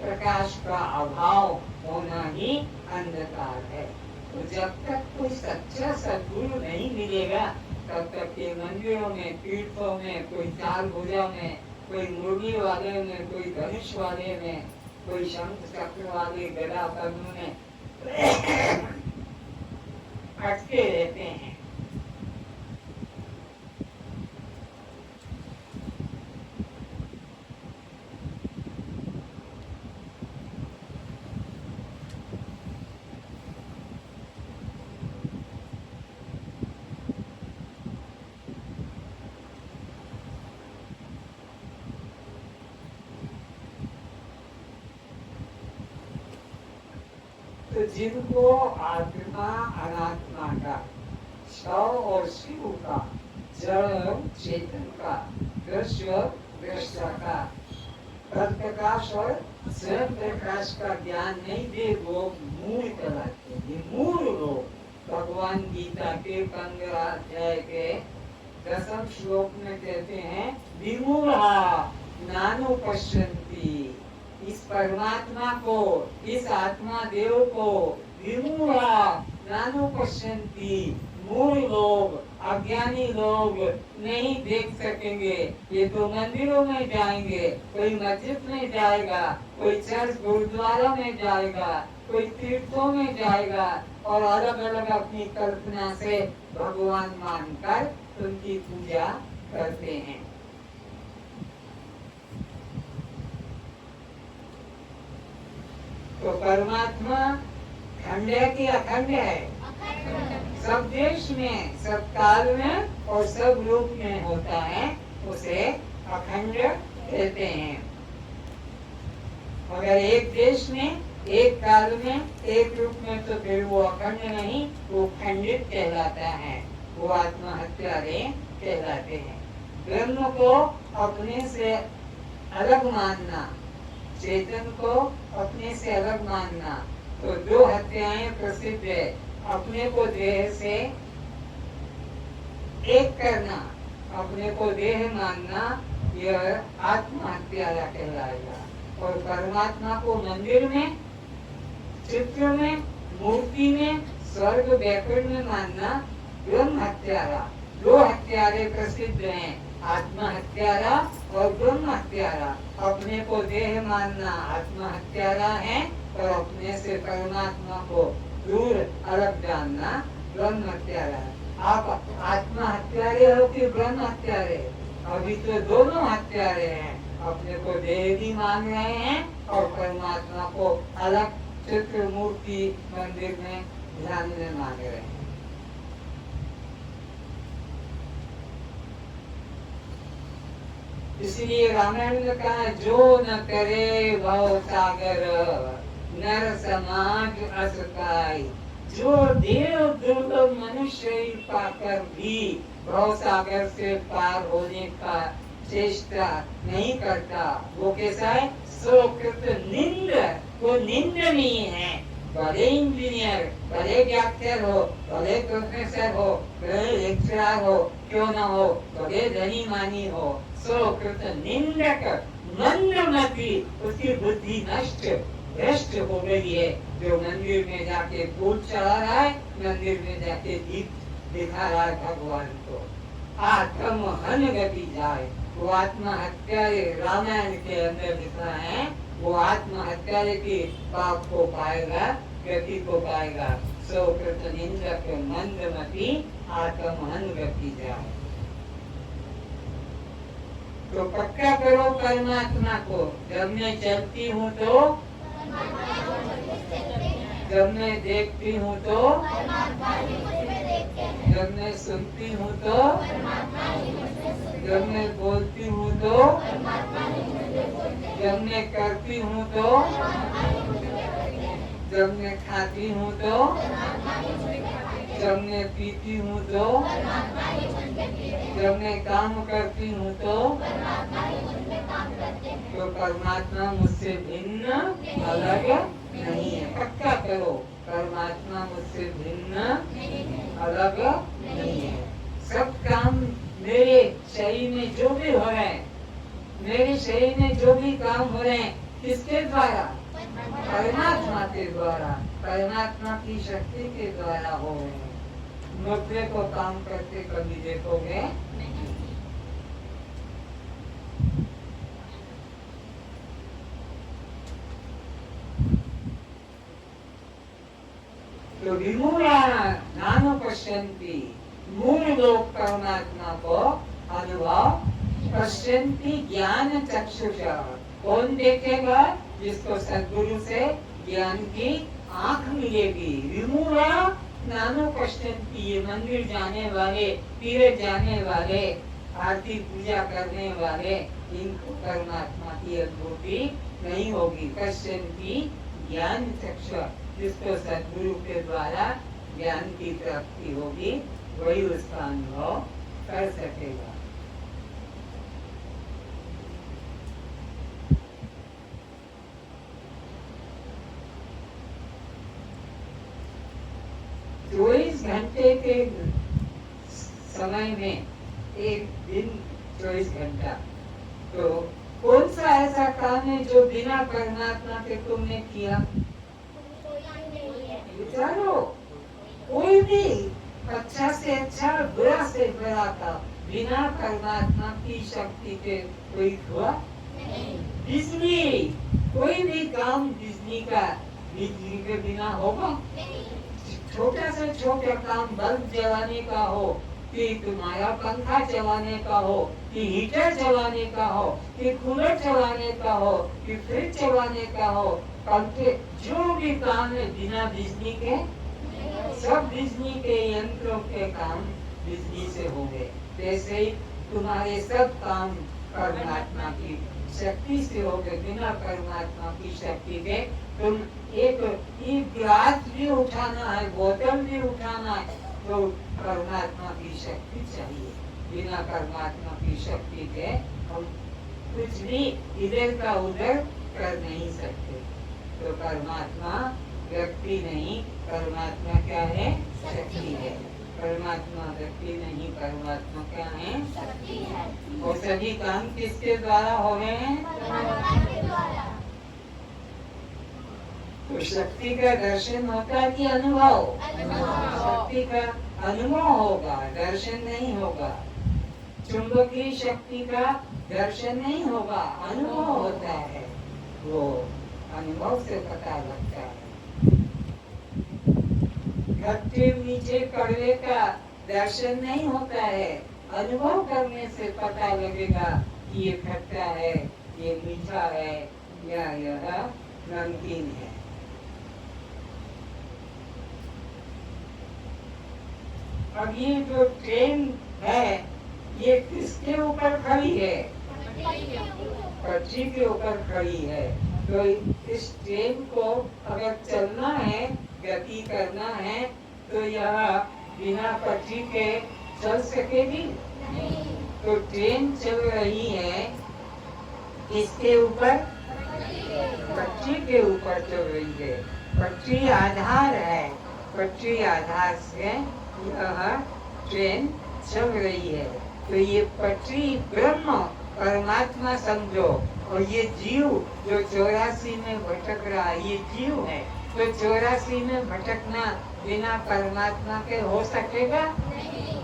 प्रकाश का अभाव होना ही अंधकार है। तो जब तक कोई सच्चा सद्गुरु नहीं मिलेगा, तब तक के मंदिरों में, तीर्थों में, कोई चार भुजा में, कोई मुर्गी वाले में, कोई धनुष वाले में, कोई शंख चक्र वाले गदा पद्म में अटके रहते हैं। तो जिनको आत्मा अनात्मा का, शव और शिव का, जड़ चेतन का, दृश्य दृष्टा का, प्रकाश और स्वयं प्रकाश का ज्ञान नहीं दे, वो मूल कहलाते हैं। ये मूल लोग भगवान गीता के 15 अध्याय के 10वें श्लोक में कहते हैं, विमूढ़ा नानु पश्यन्ति। इस परमात्मा को, इस आत्मा देव को विमूढ़ा नानु पश्यन्ति, मूढ़ लोग, अज्ञानी लोग नहीं देख सकेंगे। ये तो मंदिरों में जाएंगे, कोई मस्जिद में जाएगा, कोई चर्च गुरुद्वारा में जाएगा, कोई तीर्थों में जाएगा और अलग अलग अपनी कल्पना से भगवान मानकर उनकी पूजा करते हैं। तो परमात्मा खंड है कि अखंड है? सब देश में, सब काल में और सब रूप में होता है, उसे अखंड कहते हैं। अगर एक देश में, एक काल में, एक रूप में, तो फिर वो अखंड नहीं, वो खंडित कहलाता है, वो आत्महत्यारे कहलाते हैं। ब्रह्म को अपने से अलग मानना, चेतन को अपने से अलग मानना, तो दो हत्याएं प्रसिद्ध है। अपने को देह से एक करना, अपने को देह मानना, यह आत्महत्या कहलाएगा। और परमात्मा को मंदिर में, चित्र में, मूर्ति में, स्वर्ग वैकुंठ में मानना ब्रह्म हत्यारा। दो हत्यारे प्रसिद्ध हैं, आत्महत्यारा और ब्रह्म हत्यारा। अपने को देह मानना आत्महत्यारा है और अपने से परमात्मा को दूर अलग जानना ब्रह्म हत्यारा है। आप आत्महत्यारे हो कि ब्रह्म हत्यारे? अभी तो दोनों हत्यारे हैं, अपने को देह भी मान रहे हैं और परमात्मा को अलग चित्र मूर्ति मंदिर में ध्यान में मान रहे हैं। इसलिए रामायण में कहा, जो न करे भव सागर, नर समाज असकाई। जो देव दुर्लभ मनुष्य पाकर भी भव सागर से पार होने का चेष्टा नहीं करता, वो कैसा है? सुकृत निंद, वो निंदनीय है। भले इंजीनियर, भले डॉक्टर हो, भले प्रोफेसर हो, भले लेक्चरर हो, क्यों न हो, भले धनी मानी हो, सुकृत निंदक मंदमती, उसकी बुद्धि नष्ट भ्रष्ट हो गई है। जो मंदिर में जाके फूल चढ़ा रहा है, मंदिर में जाके दीप दिखा रहा है भगवान को, आत्म हन गति जाए, वो आत्महत्यारे रामायण के अंदर लिखा है, वो आत्महत्यारे के पाप को पाएगा, गति को पाएगा। सुकृत निंदक मंदमती, आत्म हन गति जाए। तो पक्का करो परमात्मा को। जब मैं चलती हूँ तो, जब मैं देखती हूँ तो, जब मैं सुनती हूँ तो, जब मैं बोलती हूँ तो, जब मैं करती हूँ तो, जब मैं खाती हूँ तो, जब मैं पीती हूँ तो, जब मैं काम करती हूँ तो परमात्मा मुझसे भिन्न अलग नहीं है। पक्का करो, परमात्मा मुझसे भिन्न अलग नहीं है। सब काम मेरे शरीर में जो भी हो रहे हैं, मेरे शरीर में जो भी काम हो रहे हैं, किसके द्वारा? परमात्मा के द्वारा, परमात्मा की शक्ति के द्वारा हो रहे हैं। मुझे को काम करते कभी देखोगे तो विमूढ़ा नानो पश्यन्ति, मूल लोग परमात्मा को अनुभव पश्यन्ति ज्ञान चक्षुषा। कौन देखेगा? जिसको सद्गुरु से ज्ञान की आंख मिलेगी। विमूढ़ा नानो पश्यन्ति, ये मंदिर जाने वाले, तीर्थ जाने वाले, आरती पूजा करने वाले, इनको परमात्मा की अनुभूति नहीं होगी। पश्यन्ति ज्ञान चक्षुषा, जिसको सद्गुरु के द्वारा ज्ञान की प्राप्ति होगी, वही उसका अनुभव कर सकेगा। चौबीस घंटे के समय में एक दिन 24 घंटा, तो कौन सा ऐसा काम है जो बिना परमात्मा के तुमने किया? विचारो, कोई भी अच्छा से अच्छा, बुरा से बुरा काम बिना परमात्मा की शक्ति के कोई हुआ? बिजली, कोई भी काम बिजली के बिना होगा? छोटा से छोटा काम बल्ब जलाने का हो, कि तुम्हारा पंखा चलाने का हो, कि हीटर चलाने का हो, कि कूलर चलाने का हो, कि फ्रिज चलाने का हो, पंखे, जो भी काम है बिना बिजली के, सब बिजली के यंत्रों के काम बिजली से होंगे। जैसे ही तुम्हारे सब काम परमात्मा की शक्ति से होंगे। बिना परमात्मा की शक्ति के तुम एक गिलास भी उठाना है, बोतल भी उठाना है, तो परमात्मा की शक्ति चाहिए। बिना परमात्मा की शक्ति के हम कुछ भी इधर का उधर कर नहीं सकते। तो परमात्मा व्यक्ति नहीं, परमात्मा क्या है? शक्ति है। परमात्मा व्यक्ति नहीं, परमात्मा क्या है? शक्ति है। और सभी काम किसके द्वारा हो रहे हैं? परमात्मा के द्वारा। तो शक्ति का दर्शन होता है कि अनुभव? शक्ति का अनुभव होगा, दर्शन नहीं होगा। चुंबकीय शक्ति का दर्शन नहीं होगा, अनुभव होता है। वो अनुभव से पता लगता है। खट्टे मीठे कड़वे का दर्शन नहीं होता है, अनुभव करने से पता लगेगा कि ये खट्टा है, ये मीठा है, या यह नमकीन है। अब ये जो ट्रेन है, ये किसके ऊपर खड़ी है? पटरी के ऊपर खड़ी है। तो इस ट्रेन को अगर चलना है, गति करना है, तो यह बिना पटरी के चल सकेगी? तो ट्रेन चल रही है इसके ऊपर, पटरी के ऊपर चल रही है। पटरी आधार है, पटरी आधार से यह ट्रेन चल रही है। तो ये पटरी ब्रह्म परमात्मा समझो, और ये जीव जो 84 में भटक रहा है, ये जीव है। तो 84 में भटकना बिना परमात्मा के हो सकेगा?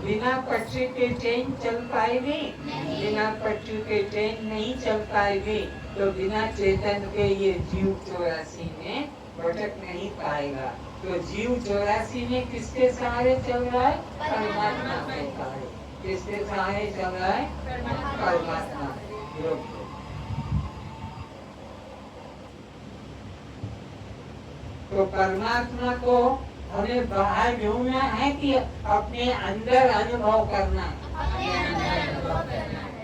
बिना पटरी के ट्रेन चल पाएगी? बिना पटरी के ट्रेन नहीं चल पाएगी। तो बिना चेतन के ये जीव 84 में भटक नहीं पाएगा। तो जीव 84 में किसके सहारे चल रहा है? परमात्मा के सहारे। किसके सहारे चल रहा है? परमात्मा। तो परमात्मा को हमें बाहर ढूंढना है कि अपने अंदर अनुभव करना है?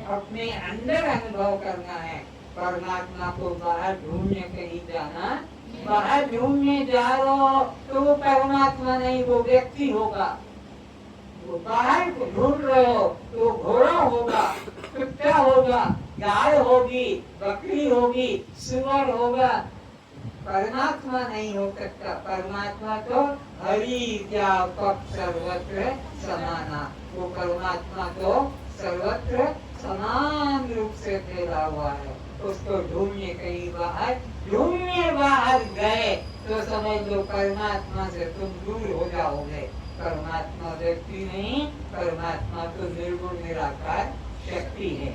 अपने अंदर अनुभव करना है। परमात्मा को बाहर ढूंढने कहीं जाना, बाहर ढूंढने जा रहे हो तो वो परमात्मा नहीं, वो व्यक्ति होगा। बाहर को ढूंढ रहे हो तो घोड़ा होगा, कुत्ता होगा, गाय होगी, बकरी होगी, सुअर होगा, परमात्मा नहीं हो सकता। परमात्मा तो हरि व्यापक सर्वत्र समाना, वो परमात्मा तो सर्वत्र समान रूप से फैला हुआ है। उसको ढूंढने कहीं बाहर, ढूंढने बाहर गए तो समझ लो परमात्मा से तुम दूर हो जाओगे। परमात्मा व्यक्ति नहीं, परमात्मा तो निर्गुण निराकार शक्ति है।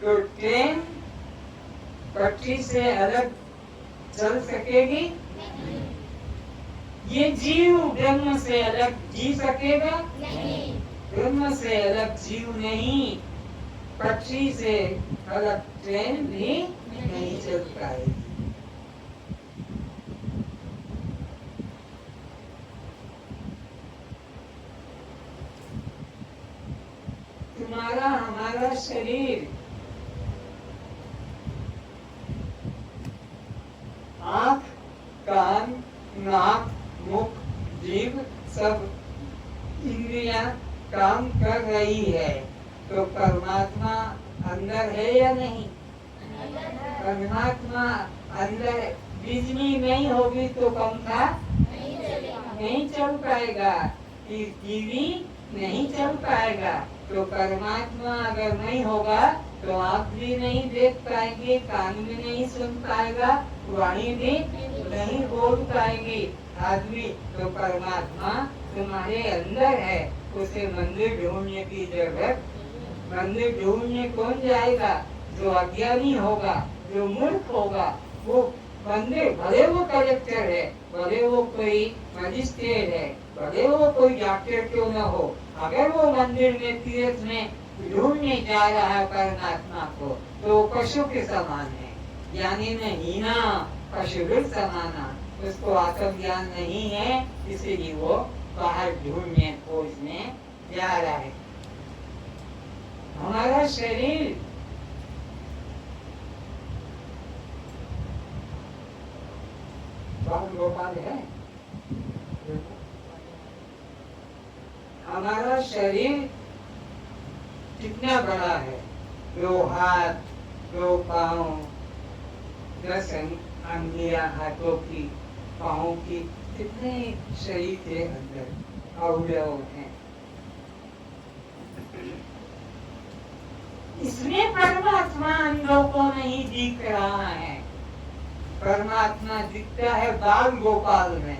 तो ट्रेन पटरी से अलग चल सकेगी? ये जीव ब्रह्म से अलग जी सकेगा? नहीं। ब्रह्म से अलग जीव नहीं, पटरी से अलग ट्रेन भी नहीं चल पाएगी। तुम्हारा हमारा शरीर आँख, कान, नाक, मुख, जीभ सब इंद्रियां काम कर रही है, तो परमात्मा अंदर है या नहीं? परमात्मा अंदर, बिजली नहीं होगी तो पंखा नहीं चल पाएगा, टीवी नहीं चल पाएगा। तो परमात्मा अगर नहीं होगा तो आप भी नहीं देख पाएंगे, कान भी नहीं सुन पाएगा, वाणी भी नहीं बोल पाएंगे आदमी। तो परमात्मा तुम्हारे अंदर है, उसे मंदिर ढूंढने की जरूरत। मंदिर ढूंढने कौन जाएगा? जो अज्ञानी होगा, जो मूर्ख होगा। वो मंदिर भले वो कलेक्टर है, भले वो कोई मजिस्ट्रेट है, भले वो कोई डॉक्टर क्यों न हो, अगर वो मंदिर में तीर्थ में ढूंढने जा रहा है परमात्मा को, तो पशु के समान है। ज्ञानी में हीना पशु समाना, उसको आत्मज्ञान नहीं है, इसीलिए वो बाहर ढूंढने खोजने जा रहा है। हमारा शरीर गोपाल है, हमारा शरीर कितना बड़ा है? 2 हाथ, 2 पाँव, 10 अंगुलियां हाथों की, पाँव की, कितने शरीर के अंदर अवयव हैं। इसमें परमात्मा अंगों को नहीं दिख रहा है। परमात्मा दिखता है बाल गोपाल में।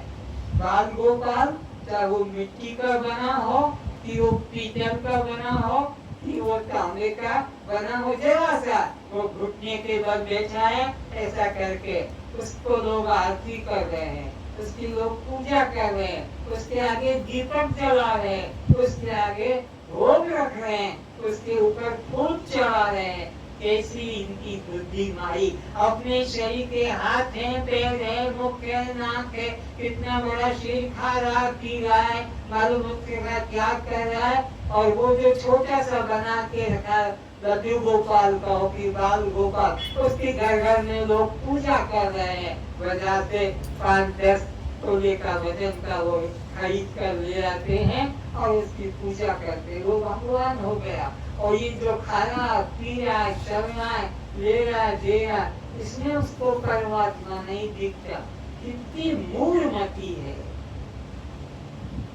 बाल गोपाल चाहे वो मिट्टी का बना हो, कि वो पीतल का बना हो, कि वो तांबे का बना हो, जरा सा वो घुटने के बल बैठा है, ऐसा करके उसको लोग आरती कर रहे हैं, उसकी लोग पूजा कर रहे हैं, उसके आगे दीपक जला रहे हैं, उसके आगे भोग रख रहे हैं, उसके ऊपर फूल चढ़ा रहे हैं। कैसी इनकी बुद्धि मारी! अपने शरीर के हाथ हैं, पैर है, मुख है, नाक है, कितना बड़ा शरीर खा रहा, पी रहा है, मालूम उसका क्या कर रहा है, और वो जो छोटा सा बना के रखा लड्डू गोपाल का हो कि बाल गोपाल, उसके घर घर में लोग पूजा कर रहे हैं। बाजार से 5-10 तोले का वजन का वो खरीद कर ले आते हैं और उसकी पूजा करते, वो भगवान हो गया। और ये जो खा रहा, पी रहा, चल रहा है, ले रहा, दे रहा, इसमें उसको परमात्मा नहीं दिखता। कितनी मूढ़मती है।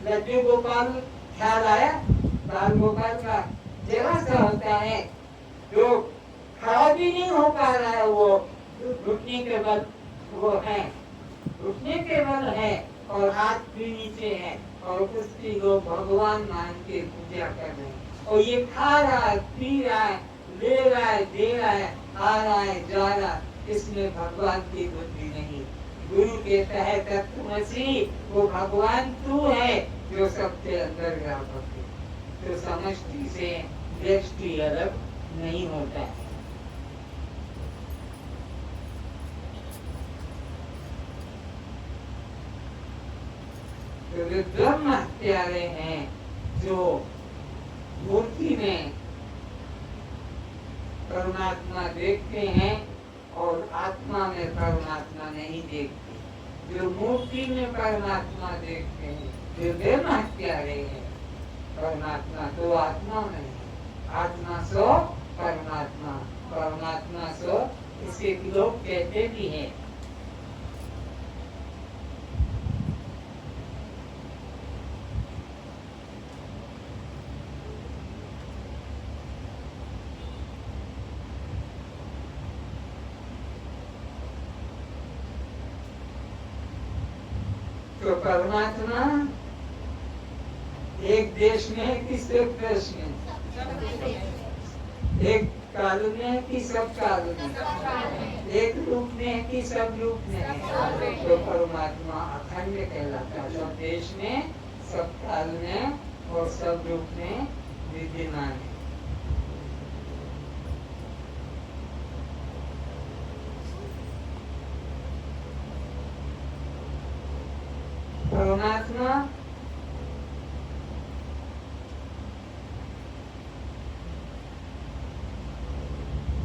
लड्डू गोपाल ख्याल आया? बाल गोपाल का जरा सा होता है, जो खड़ा भी नहीं हो पा रहा है, वो घुटने के बल वो है, घुटने के बल है और हाथ भी नीचे है, और उसकी लोग भगवान मान के पूजा कर रहे हैं। और ये खा रहा है, पी रहा है, ले रहा है, दे रहा है, आ रहा है, जा रहा है, इसमें भगवान की बुद्धि नहीं। गुरु कहता है तत्वमसि, वो भगवान तू है जो सबके अंदर व्यापक है। तो समष्टि से व्यष्टि अलग नहीं होता है। तो वे ब्रह्म हत्यारे हैं जो मूर्ति में परमात्मा देखते हैं, और आत्मा में परमात्मा नहीं देखते। जो मूर्ति में परमात्मा देखते हैं, जो बेमत प्यारे हैं, परमात्मा तो आत्मा में है। आत्मा सो परमात्मा, परमात्मा सो, इसे लोग कहते भी हैं। तो परमात्मा एक देश में है कि सब देश में, एक काल में है कि सब काल में, एक रूप में है कि सब रूप में है। तो परमात्मा अखंड कहलाता है, सब देश में, सब काल में और सब रूप में विद्यमान है। परमात्मा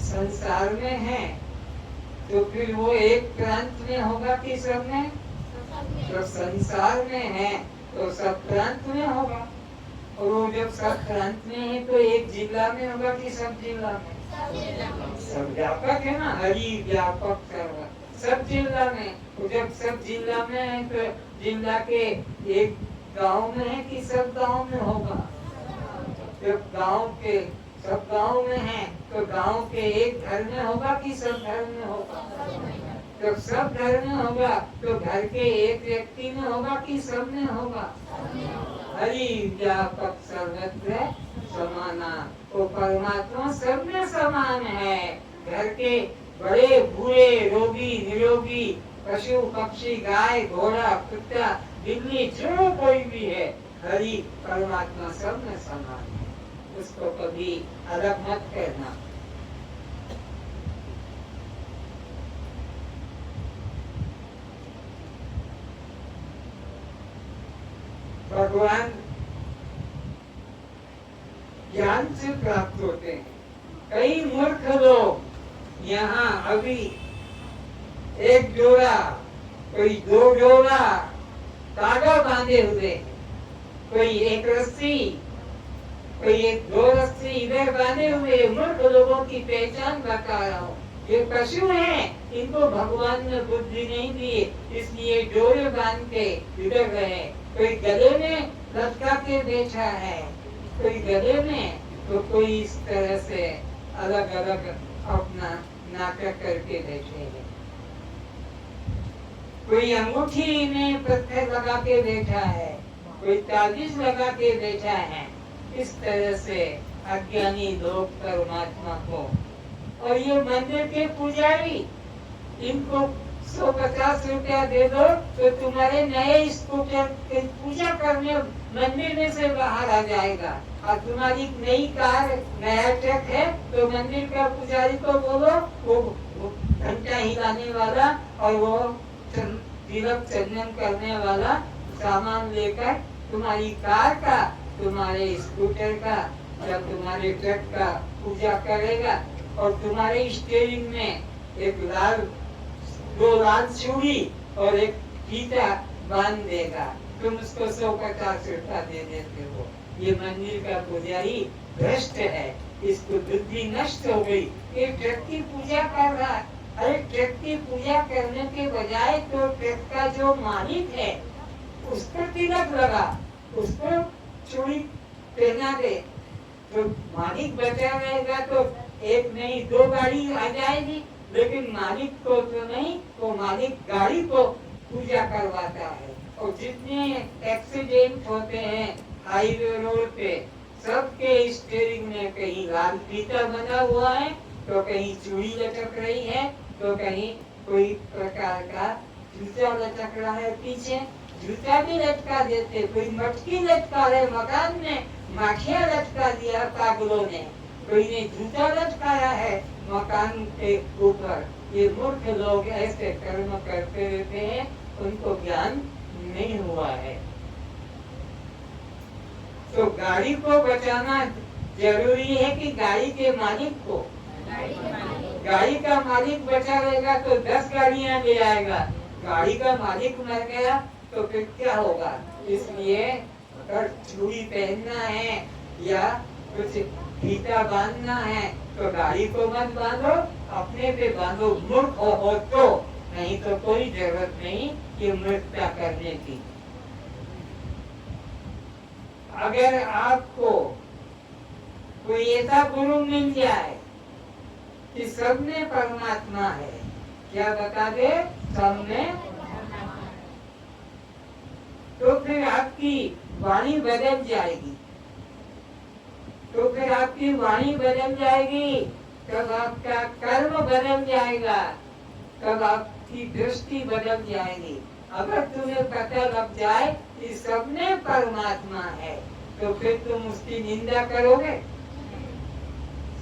संसार में है तो फिर वो एक प्रांत में होगा कि सब में? तो संसार में है तो सब प्रांत में होगा, और वो जब सब प्रांत में है तो एक जिला में होगा कि सब जिला में? सब व्यापक है ना, हरि व्यापक सर्व, सब जिला में। तो जब सब जिला में है तो जिला के एक गांव में है कि सब गांव में होगा? जब गांव के सब गांव में है तो गांव के एक घर में होगा कि सब घर में होगा? जब सब घर में होगा तो घर के एक व्यक्ति में होगा कि सब में होगा? हरि व्यापक सर्वत्र समाना, तो परमात्मा सब में समान है। घर के बड़े बूढ़े रोगी निरोगी पशु पक्षी गाय घोड़ा कुत्ता बिल्ली जो कोई भी है, हरि परमात्मा सब में समान है। उसको कभी अलग मत करना। भगवान ज्ञान से प्राप्त होते हैं। कई मूर्ख लोग यहाँ अभी एक जोड़ा, कोई दो जोड़ा धागा बांधे हुए, कोई एक रस्सी, कोई एक दो रस्सी इधर बांधे हुए मूर्ख लोगों की पहचान बता रहा हूँ। ये पशु हैं, इनको भगवान ने बुद्धि नहीं दी, इसलिए जोड़े बांध के इधर रहे। कोई गले में लटका के बैठा है, कोई गले में, तो कोई इस तरह से अलग अलग अपना नाटक करके बैठे हैं। कोई अंगूठी में पत्थर लगा के बैठा है, कोई ताबीज लगा के बैठा है। इस तरह से अज्ञानी लोग परमात्मा को, और ये मंदिर के पुजारी, इनको 150 रुपया दे दो तो तुम्हारे नए स्कूटर पूजा करने मंदिर में से बाहर आ जाएगा, और तुम्हारी नई कार नया ट्रक है तो मंदिर का पुजारी को बोलो वो घंटा हिलाने वाला और वो तिलक चंदन करने वाला सामान लेकर तुम्हारी कार का, तुम्हारे स्कूटर का या तुम्हारे ट्रक का पूजा करेगा, और तुम्हारे स्टीयरिंग में एक दो लाल चूड़ी और एक फीता बांध देगा। तुम उसको 150 रुपया दे देते हो। ये मंदिर का पुजारी भ्रष्ट है, इसको बुद्धि नष्ट हो गई। एक ट्रक की पूजा कर रहा है, अरे ट्रक की पूजा करने के बजाय तो ट्रक का जो मालिक है उस पर तिलक लगा, उसको चूड़ी पहना दे, तो मालिक बचा रहेगा। तो एक नहीं दो गाड़ी आ जाएगी, लेकिन मालिक को तो नहीं, तो मालिक गाड़ी को पूजा करवाता है। और जितने एक्सीडेंट होते हैं हाईवे रोड पे, सबके स्टीयरिंग में कहीं लाल फीता बना हुआ है, तो कहीं चूड़ी लटक रही है, तो कहीं कोई प्रकार का जूता लटक रहा है। पीछे जूता भी लटका देते, कोई मटकी लटका रहे, मकान में माखिया लटका दिया पागलों ने, कोई ने जूता लटकाया है मकान के ऊपर। ये मूर्ख लोग ऐसे कर्म करते रहते हैं, उनको ज्ञान नहीं हुआ है। तो गाड़ी को बचाना जरूरी है कि गाड़ी के मालिक को? गाड़ी का मालिक बचा रहेगा तो 10 गाड़ियां ले आएगा, गाड़ी का मालिक मर गया तो फिर क्या होगा। इसलिए अगर चूड़ी पहनना है या कुछ फीता बांधना है तो गाड़ी को मत बांधो, अपने पे बांधो, मूर्ख हो तो, नहीं तो कोई जरूरत नहीं कि मृत्यु करने की। अगर आपको कोई ऐसा गुरु मिल जाए कि सब में परमात्मा है, क्या बता दे, सब में, तो फिर आपकी वाणी बदल जाएगी, तो फिर आपकी वाणी बदल जाएगी, तब आपका कर्म बदल जाएगा, तब आपकी दृष्टि बदल जाएगी। अगर तुम्हें पता लग जाए कि सब में परमात्मा है तो फिर तुम उसकी निंदा करोगे,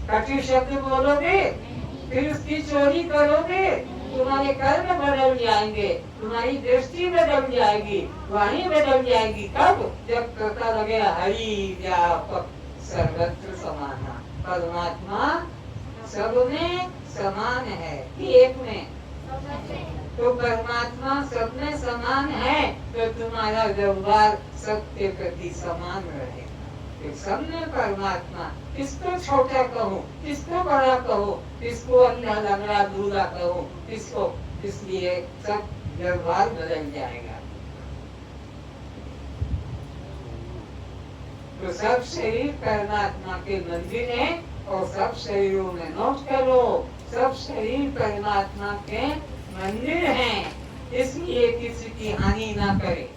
कटु शब्द बोलोगे, फिर उसकी चोरी करोगे, तुम्हारे कर्म बदल जाएंगे, तुम्हारी दृष्टि बदल जाएगी, वाणी बदल जाएगी। कब? जब पता लगे हरि व्यापक सर्वत्र समान, परमात्मा सब में समान है कि एक में, तो परमात्मा सब में समान है तो तुम्हारा व्यवहार सबके प्रति समान रहेगा। तो सब में परमात्मा, किसको छोटा कहूँ, किसको बड़ा कहूँ, किसको अंधा लंगड़ा दूल्हा कहूँ, किसको, इसलिए सब व्यवहार बदल जाएगा। तो सब शरीर परमात्मा के मंदिर है और सब शरीरों में नोट करो, सब शरीर परमात्मा के मंदिर हैं, इसलिए किसी की हानि ना करे।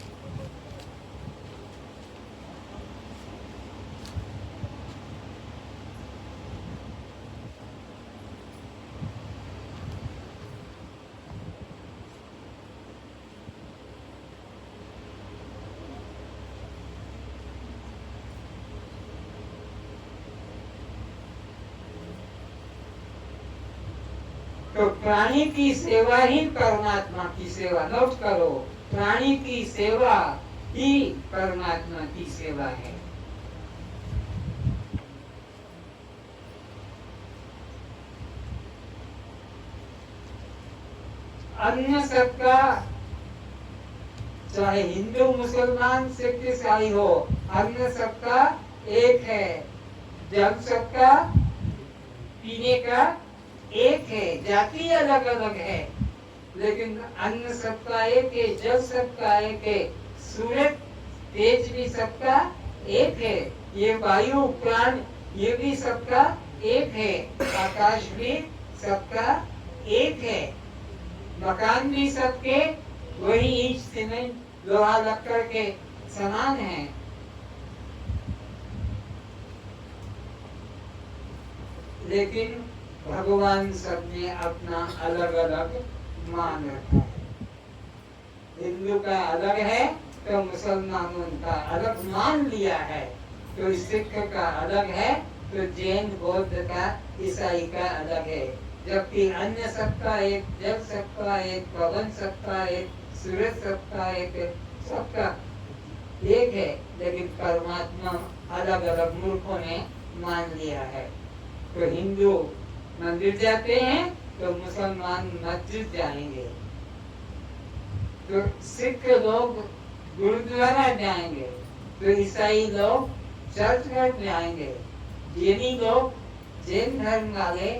तो प्राणी की सेवा ही परमात्मा की सेवा, नोट करो, प्राणी की सेवा ही परमात्मा की सेवा है। अन्य सबका, चाहे हिंदू मुसलमान सिख ईसाई हो, अन्य सबका एक है, जल सबका पीने का एक है, जाति अलग अलग है, लेकिन अन्न सबका एक है, जल सबका एक है, सूरज तेज भी सबका एक है, ये वायु प्राण ये भी सबका एक है, आकाश भी सबका एक है, मकान भी सबके वही ईंट सीमेंट लोहा लक्कड़ के समान है। लेकिन भगवान सबने अपना अलग अलग मान रखा है। हिंदू का अलग है तो मुसलमानों का अलग मान लिया है, तो सिख का अलग है तो जैन बौद्ध का ईसाई का अलग है, जबकि अन्य सबका एक, जल सबका एक, पवन सबका एक, सूरज सबका एक, सबका एक है, लेकिन परमात्मा अलग अलग मूर्खों ने मान लिया है। तो हिंदू मंदिर जाते हैं तो मुसलमान मस्जिद जाएंगे, तो सिख लोग गुरुद्वारा जाएंगे, तो ईसाई लोग चर्च घर जाएंगे, जैनी लोग, जैन धर्म वाले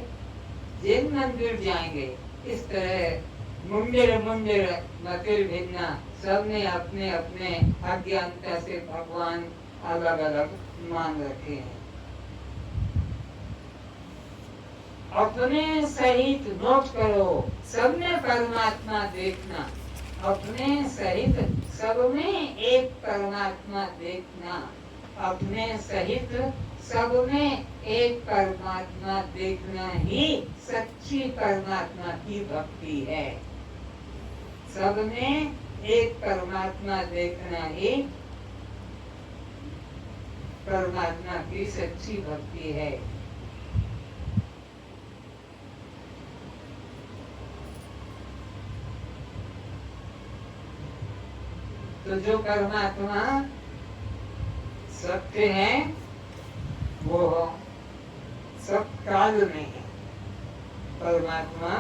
जैन मंदिर जाएंगे। इस तरह मुंडिर मुंडिर मतिर भिन्ना, सबने अपने अपने अज्ञानता से भगवान अलग अलग मान रखे हैं। अपने सहित नोट करो, सब में परमात्मा देखना, अपने सहित सब में एक परमात्मा देखना, अपने सहित सब में एक परमात्मा देखना ही सच्ची परमात्मा की भक्ति है। सब में एक परमात्मा देखना ही परमात्मा की सच्ची भक्ति है। तो जो परमात्मा सत्य है वो सब काल में है, परमात्मा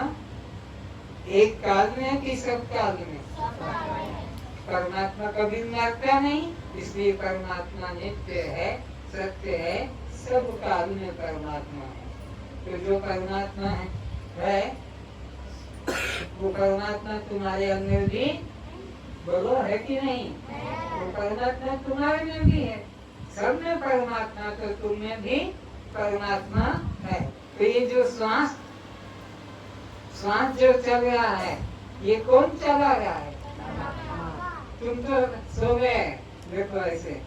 एक काल में है कि सब काल में? परमात्मा कभी मरता नहीं, इसलिए परमात्मा नित्य है, सत्य है, सब काल में परमात्मा है। तो जो परमात्मा है वो परमात्मा तुम्हारे अंदर भी बोलो है कि नहीं? वो परमात्मा तुम्हारे में भी है, सब में परमात्मा, तो तुम में भी परमात्मा है। तो ये जो श्वास जो चल रहा है, ये कौन चला रहा है? तुम तो सो गए, देखो ऐसे।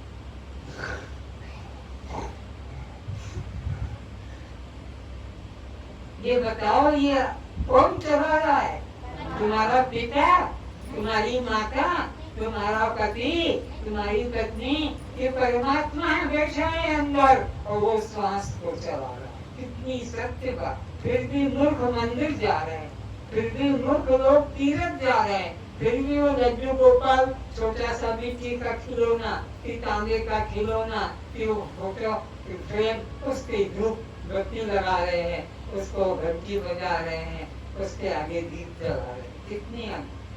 ये बताओ, ये कौन चला रहा है? तुम्हारा पिता, तुम्हारी माता, तुम्हारा पति, तुम्हारी पत्नी, ये परमात्मा बैठा है अंदर और वो श्वास को चला रहा है। कितनी सत्य बात। फिर भी मूर्ख मंदिर जा रहे हैं, फिर भी मूर्ख लोग तीर्थ जा रहे हैं, फिर भी वो लड्डू गोपाल छोटा सा मिट्टी का खिलौना, कि तांबे का खिलौना, कि वो फोटो फ्रेम, उसकी धूप बत्ती लगा रहे हैं, उसको घंटी बजा रहे हैं, उसके आगे दीप जला रहे हैं। कितनी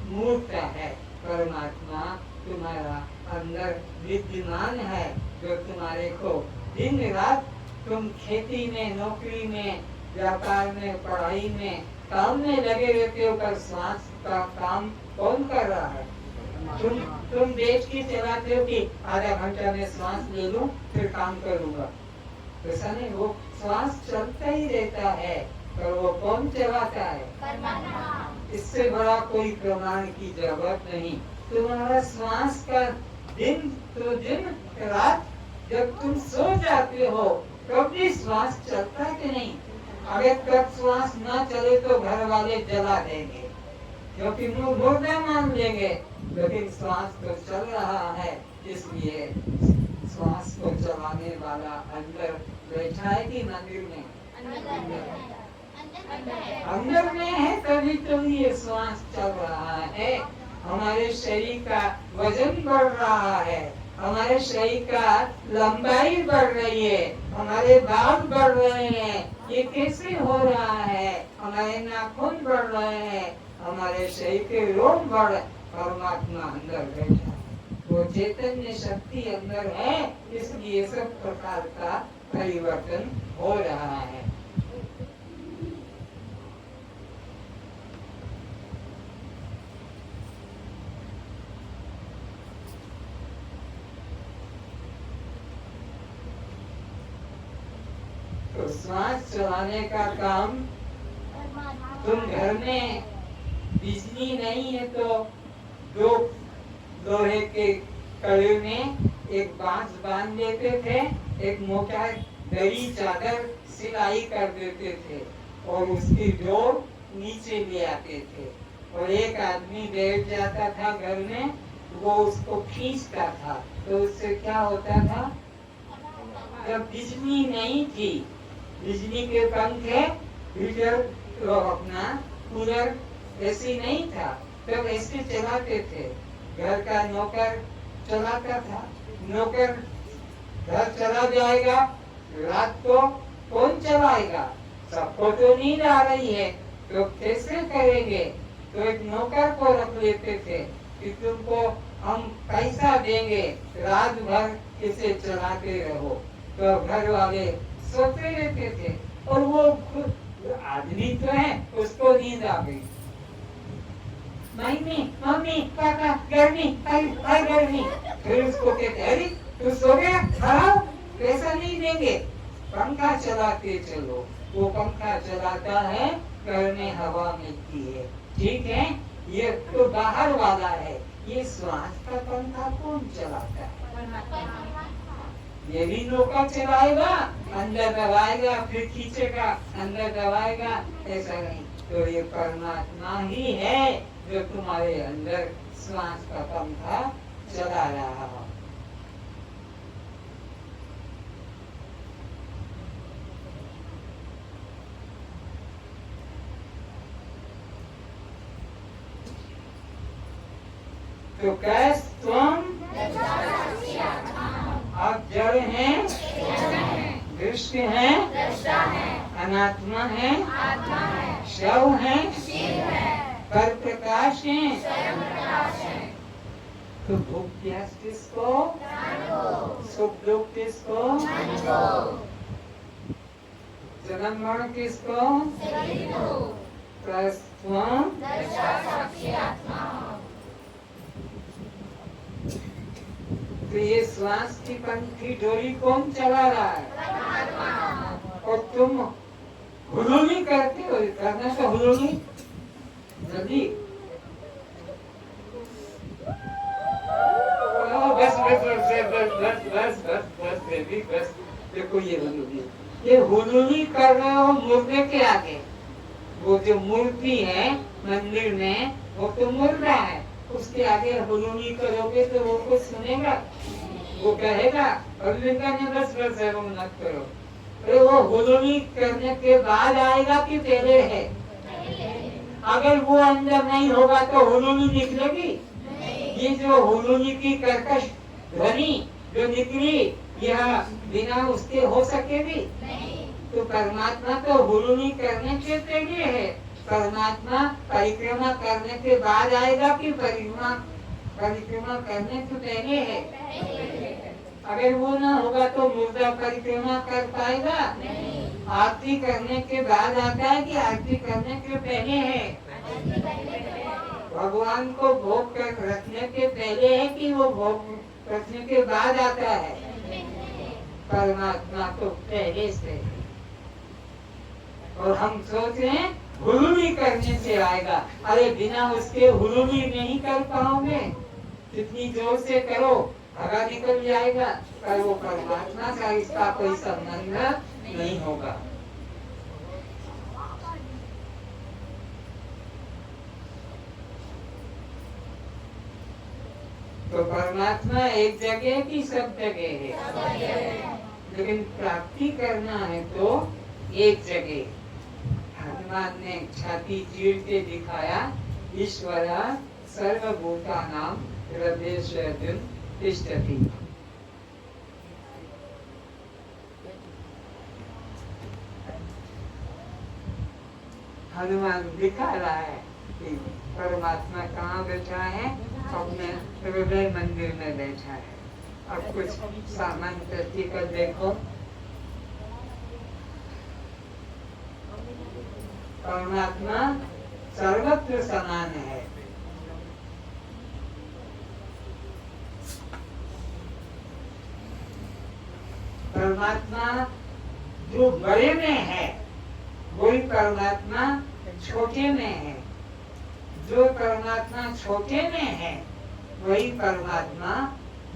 मूर्खता है। परमात्मा तुम्हारा अंदर विद्यमान है, जो तुम्हारे को दिन रात तुम खेती में, नौकरी में, व्यापार में, पढ़ाई में, काम में लगे रहते हो, पर श्वास का काम कौन कर रहा है? तुम देश की चलाते हो कि आधा घंटा में श्वास ले लूं फिर काम करूंगा, ऐसा नहीं। वो श्वास चलता ही रहता है, पर वो कौन चलाता है? इससे बड़ा कोई प्रमाण की जरूरत नहीं। तुम्हारा श्वास का दिन तो दिन, रात जब तुम सो जाते हो तब भी श्वास चलता है कि नहीं? अगर तब श्वास न चले तो घर वाले जला देंगे, क्योंकि मुंह मुर्दा मान लेंगे, लेकिन श्वास तो चल रहा है, इसलिए श्वास को चलाने वाला अंदर बैठा है कि मंदिर में? अंदर में है, तभी तो ये श्वास चल रहा है। हमारे शरीर का वजन बढ़ रहा है, हमारे शरीर का लंबाई बढ़ रही है, हमारे बाल बढ़ रहे हैं। ये कैसे हो रहा है? हमारे नाखून बढ़ रहे हैं, हमारे शरीर के रोग बढ़ रहे। परमात्मा अंदर बैठा है, वो चैतन्य शक्ति अंदर है, इसलिए सब प्रकार का परिवर्तन हो रहा है। तो श्वास चलाने का काम, तुम घर में बिजली नहीं है तो दो लोहे के कड़े में एक बांस बांध देते थे, एक मोटा दरी चादर सिलाई कर देते थे और उसकी डोर नीचे ले आते थे, और एक आदमी बैठ जाता था घर में, वो उसको खींचता था। तो उससे क्या होता था? जब बिजली नहीं थी, बिजली के पंखे, हीटर, तो अपना कूलर, एसी नहीं था, तब एसी चलाते थे। घर का नौकर चलाता था। नौकर घर चला जाएगा, रात को कौन चलाएगा? सबको तो नींद आ रही है, तो कैसे करेंगे? तो एक नौकर को रख लेते थे कि तुमको हम पैसा देंगे, रात भर इसे चलाते रहो। तो घर वाले सोते रहते थे, और वो आदमी तो है, उसको नींद आ गई। मम्मी पापा गर्मी, गर्मी। फिर उसको कहते, अरे तू सो गया, खराब, पैसा नहीं देंगे, पंखा चलाते चलो। वो पंखा चलाता है, घर में हवा मिलती है, ठीक है। ये तो बाहर वाला है, ये श्वास का पंखा कौन चलाता है? ये भी नौकर चलाएगा, अंदर दबाएगा, फिर खींचेगा, अंदर दबाएगा, ऐसा नहीं। तो ये परमात्मा ही है जो तुम्हारे अंदर श्वास का पंखा चला रहा हो। तो कैस तुम आप जड़ हैं, दृष्टि हैं, अनात्मा है, शव है, पर प्रकाश है। तो भूख प्यास किसको? सुख दुख किसको? जन्म मरण किसको? त्वं तो ये श्वास की पंखी डोरी कौन चला रहा है? और तुम हुलूली करते हो। करना तो हुलूली जल्दी। बस बस बस बस बस बस बस बस बेबी बस। देखो ये हुलूली कर रहे हो मुर्दे के आगे। वो जो मूर्ति है मंदिर में वो तो मुर्दा है, उसके आगे हुलूली करोगे तो वो कुछ सुनेगा? वो कहेगा अरविंदा ने बस बस मत करो। अरे वो हुलूली करने के बाद आएगा कि पहले है? अगर वो अंदर नहीं होगा तो हुलूली निकलेगी? ये जो हुलूली की कर्कश ध्वनि जो निकली यह बिना उसके हो सकेगी? तो परमात्मा तो हुलूली करने के पहले है। परमात्मा परिक्रमा करने के बाद आएगा कि परिक्रमा करने से पहले है? अगर वो ना होगा तो मुर्दा परिक्रमा कर पाएगा? आरती करने के बाद आता है कि आरती करने के पहले है? भगवान को भोग कर रखने के पहले है कि वो भोग रखने के बाद आता है? परमात्मा तो पहले से है। और हम सोच रहे हैं हुलूली करने से आएगा। अरे बिना उसके हुलूली नहीं कर पाओगे। कितनी जोर से करो हवा निकल जाएगा, पर वो परमात्मा का इसका कोई संबंध नहीं होगा। तो परमात्मा एक जगह की सब जगह है, लेकिन प्राप्ति करना है तो एक जगह। हनुमान ने छाती चीर के दिखाया, ईश्वरा सर्वभूतानां हृदयेषु तिष्ठति। हनुमान दिखा रहा है कि परमात्मा कहाँ बैठा है? अपने हृदय मंदिर में बैठा है। अब कुछ सामान करती कर देखो। परमात्मा सर्वत्र समान है। परमात्मा जो बड़े में है वही परमात्मा छोटे में है। जो परमात्मा छोटे में है वही परमात्मा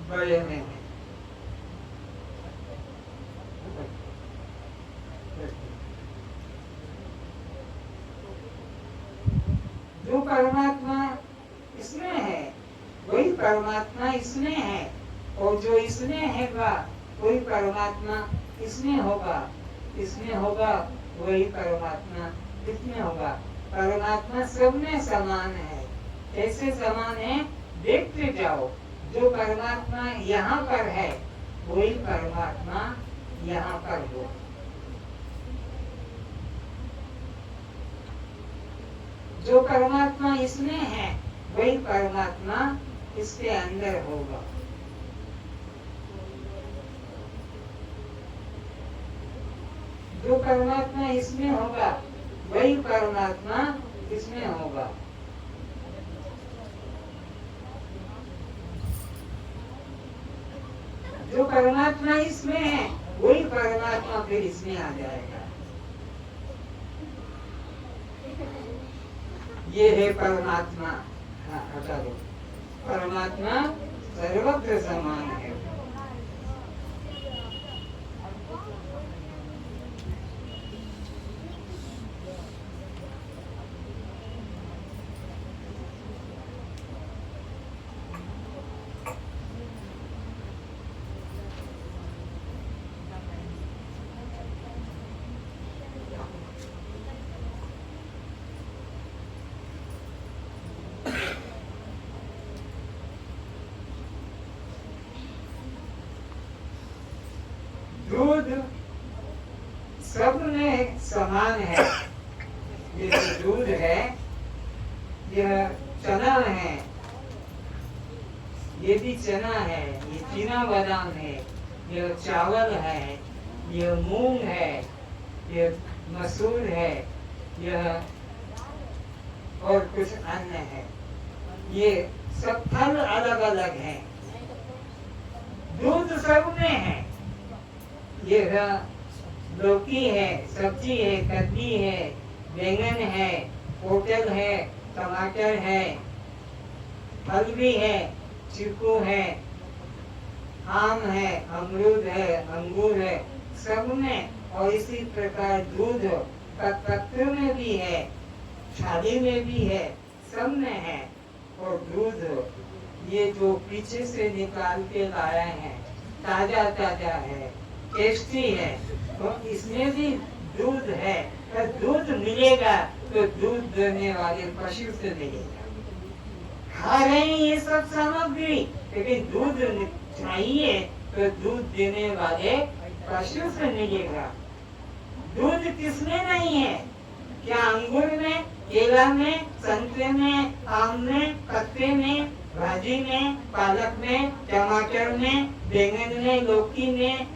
बड़े में है। जो परमात्मा इसमें है वही परमात्मा इसमें है, और जो इसमें है वही परमात्मा इसमें होगा। इसमें होगा वही परमात्मा इसमें होगा। परमात्मा सब में समान है। कैसे समान है देखते जाओ। जो परमात्मा यहाँ पर है वही परमात्मा यहाँ पर हो। जो परमात्मा इसमें है वही परमात्मा इसके अंदर होगा। जो परमात्मा इसमें होगा वही परमात्मा इसमें होगा। जो परमात्मा इसमें है वही परमात्मा फिर इसमें आ जाएगा। ये है परमात्मा। हाँ, हटा दो। परमात्मा सर्वत्र समान है। दूध सब में समान है, ये जो दूध है, यह चना है, ये भी चना है, ये चीना बादाम है, यह चावल है, यह मूंग है, यह मसूर है, यह और कुछ अन्य है। ये सब फल अलग अलग हैं, दूध सब में है। यह लौकी है, सब्जी है, कद्दी है, बैंगन है, पोटल है, टमाटर है, फल भी है, चीकू है, आम है, अमरूद है, अंगूर है, सब में। और इसी प्रकार दूध का तत्व में भी है, छाली में भी है, सब में है। और दूध ये जो पीछे से निकाल के लाए हैं, ताजा ताजा है, टेस्टी है, तो इसमें भी दूध है। तो दूध मिलेगा तो दूध देने वाले पशु से मिलेगा। खा रहे हैं ये सब सामग्री, लेकिन दूध चाहिए तो दूध देने वाले पशु से मिलेगा। दूध किसमें नहीं है? क्या अंगूर में, केला में, संतरे में, आम में, पत्ते में, भाजी में, पालक में, टमाटर में, बैंगन में, लौकी में,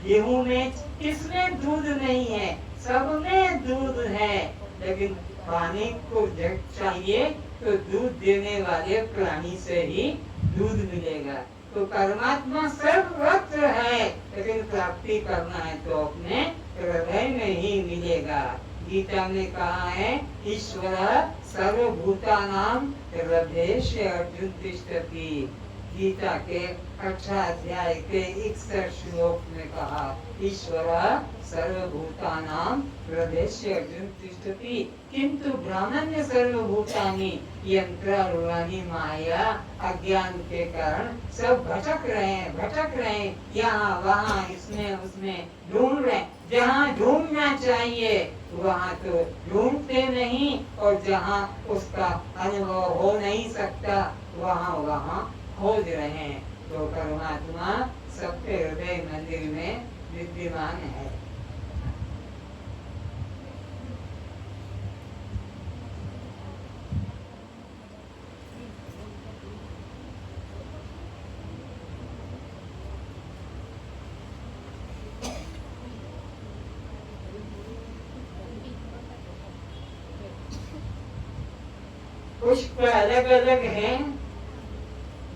गेहूं में, किसमें दूध नहीं है? सब में दूध है। लेकिन पानी को जग चाहिए तो दूध देने वाले प्राणी से ही दूध मिलेगा। तो परमात्मा सर्वत्र है, लेकिन प्राप्ति करना है तो अपने हृदय में ही मिलेगा। गीता में कहा है, ईश्वर सर्वभूतानां हृदयेषु अर्जुन तिष्ठति। गीता के 18 अध्याय के 61 श्लोक में कहा, ईश्वर सर्वभूतानां हृदयेषु अर्जुन तिष्ठति किंतु ब्राह्मण्य सर्वभूतानि यंत्रारूढ़ानि माया। अज्ञान के कारण सब भटक रहे हैं, यहाँ वहाँ, इसमें उसमें ढूंढ रहे। जहाँ ढूंढना चाहिए वहाँ तो ढूंढते नहीं, और जहाँ उसका अनुभव हो नहीं सकता वहाँ खोज रहे हैं। तो परमात्मा सबके हृदय मंदिर में विद्यमान है। पुष्प अलग अलग हैं,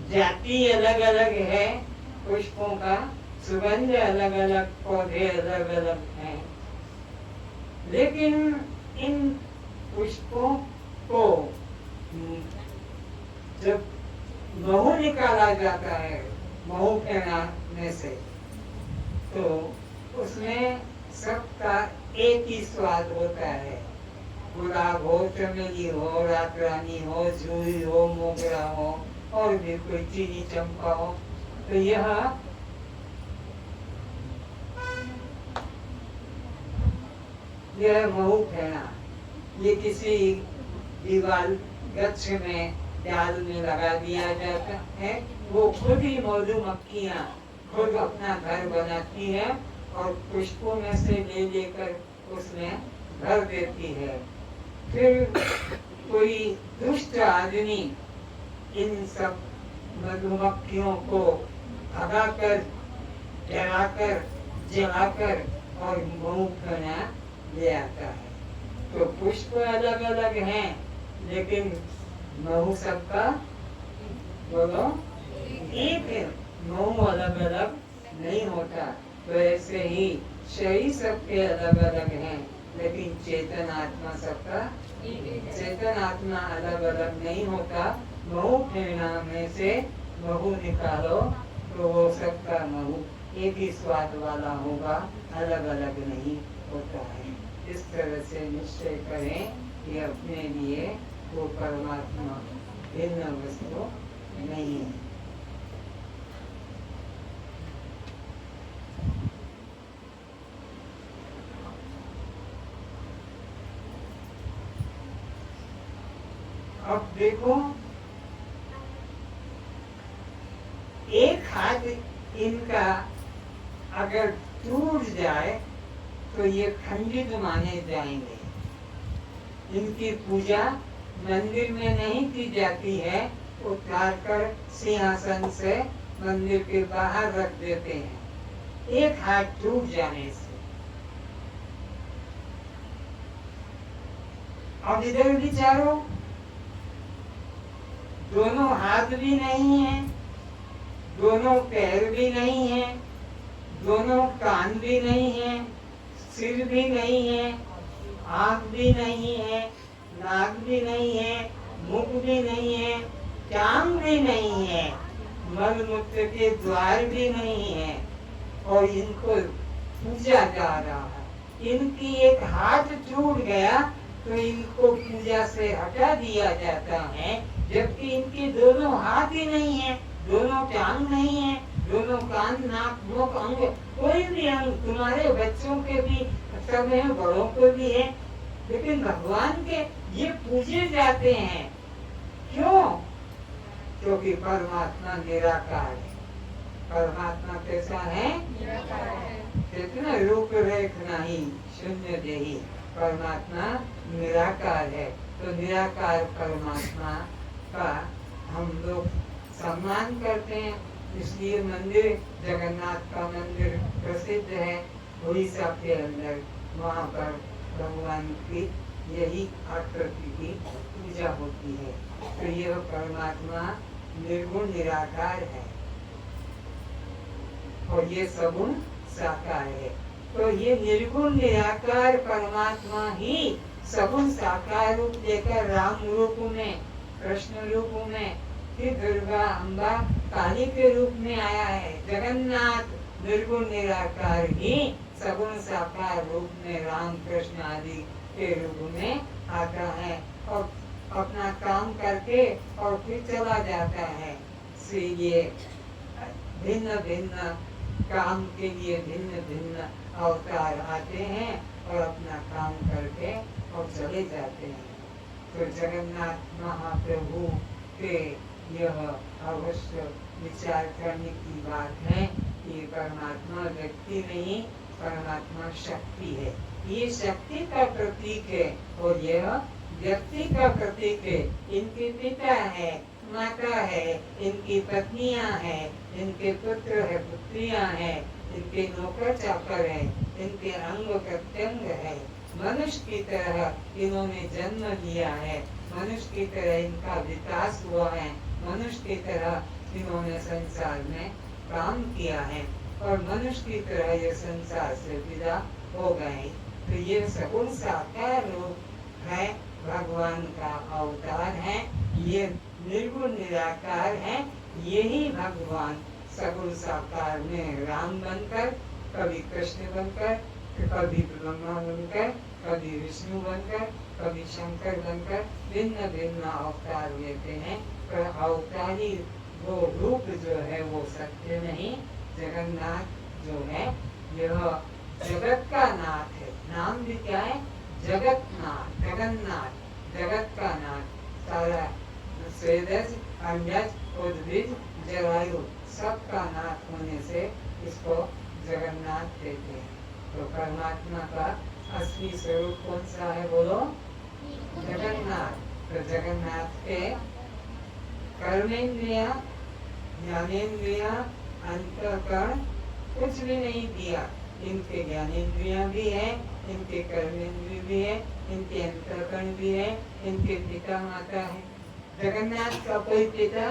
जाति अलग अलग है पुष्पों का, सुगंध अलग अलग, पौधे अलग अलग हैं। लेकिन इन पुष्पों को जब महू निकाला जाता है, महू में से, तो उसमें सबका एक ही स्वाद होता है। गुलाब हो, चमेली हो, रात रानी हो, जूही हो, मोगरा हो, और भी कोई चीनी चंपा हो। तो यह महू फेना, ये किसी दीवार गच्छ में, डाल में लगा दिया जाता है। वो खुद ही मधुमक्खियाँ खुद अपना घर बनाती है और पुष्पों में से ले लेकर उसमें भर देती है। फिर कोई दुष्ट आदमी इन सब मधुमक्खियों को भगाकर, डराकर, जलाकर और महू फेना ले आता है। तो पुष्प अलग अलग हैं, लेकिन महू सबका बोलो एक है। महू अलग अलग नहीं होता। तो ऐसे ही शरीर सबके अलग अलग हैं, लेकिन चेतन आत्मा सबका, चेतन आत्मा अलग अलग नहीं होता। महू फेना में से महू निकालो तो वो सबका महू एक ही स्वाद वाला होगा, अलग अलग नहीं होता है। इस तरह से निश्चय करें कि अपने लिए वो परमात्मा भिन्न वस्तु नहीं है। अब देखो, एक हाथ इनका अगर टूट जाए तो ये खंडित माने जाएंगे। इनकी पूजा मंदिर में नहीं की जाती है, उतार कर सिंहासन से मंदिर के बाहर रख देते हैं एक हाथ टूट जाने से। अब इधर विचारो, दोनों हाथ भी नहीं है, दोनों पैर भी नहीं है, दोनों कान भी नहीं है, सिर भी नहीं है, आँख भी नहीं है, नाक भी नहीं है, मुख भी नहीं है, टांग भी नहीं है, मल मूत्र के द्वार भी नहीं है, और इनको पूजा जा रहा है। इनकी एक हाथ टूट गया तो इनको पूजा से हटा दिया जाता है, जबकि इनके दोनों हाथ ही नहीं है, दोनों टांग नहीं है, दोनों कान नाक मुख अंग, कोई भी अंग, तुम्हारे बच्चों के भी सब है, बड़ों को भी है, लेकिन भगवान के ये पूजे जाते हैं। क्यों? क्योंकि परमात्मा निराकार है। परमात्मा कैसा है? कितना रूप रेख नहीं, शून्य देही। परमात्मा निराकार है, तो निराकार परमात्मा का हम लोग सम्मान करते हैं। इसलिए मंदिर, जगन्नाथ का मंदिर प्रसिद्ध है उड़ीसा के अंदर। वहाँ पर भगवान की यही आकृति की पूजा होती है। तो यह परमात्मा निर्गुण निराकार है और ये सगुण साकार है। तो ये निर्गुण निराकार परमात्मा ही सगुण साकार रूप लेकर राम रूप में, कृष्ण रूप में, फिर दुर्गा अम्बा काली के रूप में आया है। जगन्नाथ निर्गुण निराकार ही सगुण साकार रूप में राम कृष्ण आदि के रूप में आता है और अपना काम करके और फिर चला जाता है। ये भिन्न भिन्न काम के लिए भिन्न भिन्न अवतार आते हैं और अपना काम करके और चले जाते हैं। तो जगन्नाथ महाप्रभु के यह अवश्य विचार करने की बात है कि परमात्मा व्यक्ति नहीं, परमात्मा शक्ति है। ये शक्ति का प्रतीक है और यह व्यक्ति का प्रतीक है। इनके पिता है, माता है, इनकी पत्नियां हैं, इनके पुत्र है, पुत्रियां हैं, इनके नौकर चाकर है, इनके अंग प्रत्यंग है। मनुष्य की तरह इन्होंने जन्म लिया है, मनुष्य की तरह इनका विकास हुआ है, मनुष्य की तरह इन्होंने संसार में काम किया है और मनुष्य की तरह ये संसार से विदा हो गए। तो ये सगुण साकार रूप है, भगवान का अवतार है, ये निर्गुण निराकार है। यही भगवान सगुण साकार में राम बनकर, कभी कृष्ण बनकर, कभी ब्रह्मा बनकर, कभी विष्णु बनकर, कभी शंकर बनकर भिन्न भिन्न अवतार लेते हैं। पर अवतारी वो रूप जो है वो सत्य नहीं। जगन्नाथ जो है यह जगत का नाथ है। नाम भी क्या है? जगतनाथ, जगन्नाथ, जगत का नाथ। सारा स्वेदज, अंडज, उद्भिज, जरायु सबका नाथ होने से इसको जगन्नाथ कहते हैं। तो परमात्मा का असली स्वरूप कौन सा है बोलो? जगन्नाथ। तो जगन्नाथ के कर्मेंद्रिया, ज्ञानेन्द्रिया, अंतःकरण कुछ भी नहीं दिया। इनके ज्ञानेन्द्रिया भी है, इनके कर्मेंद्रिय भी है, इनके अंतःकरण भी है, इनके पिता माता है। जगन्नाथ का कोई पिता,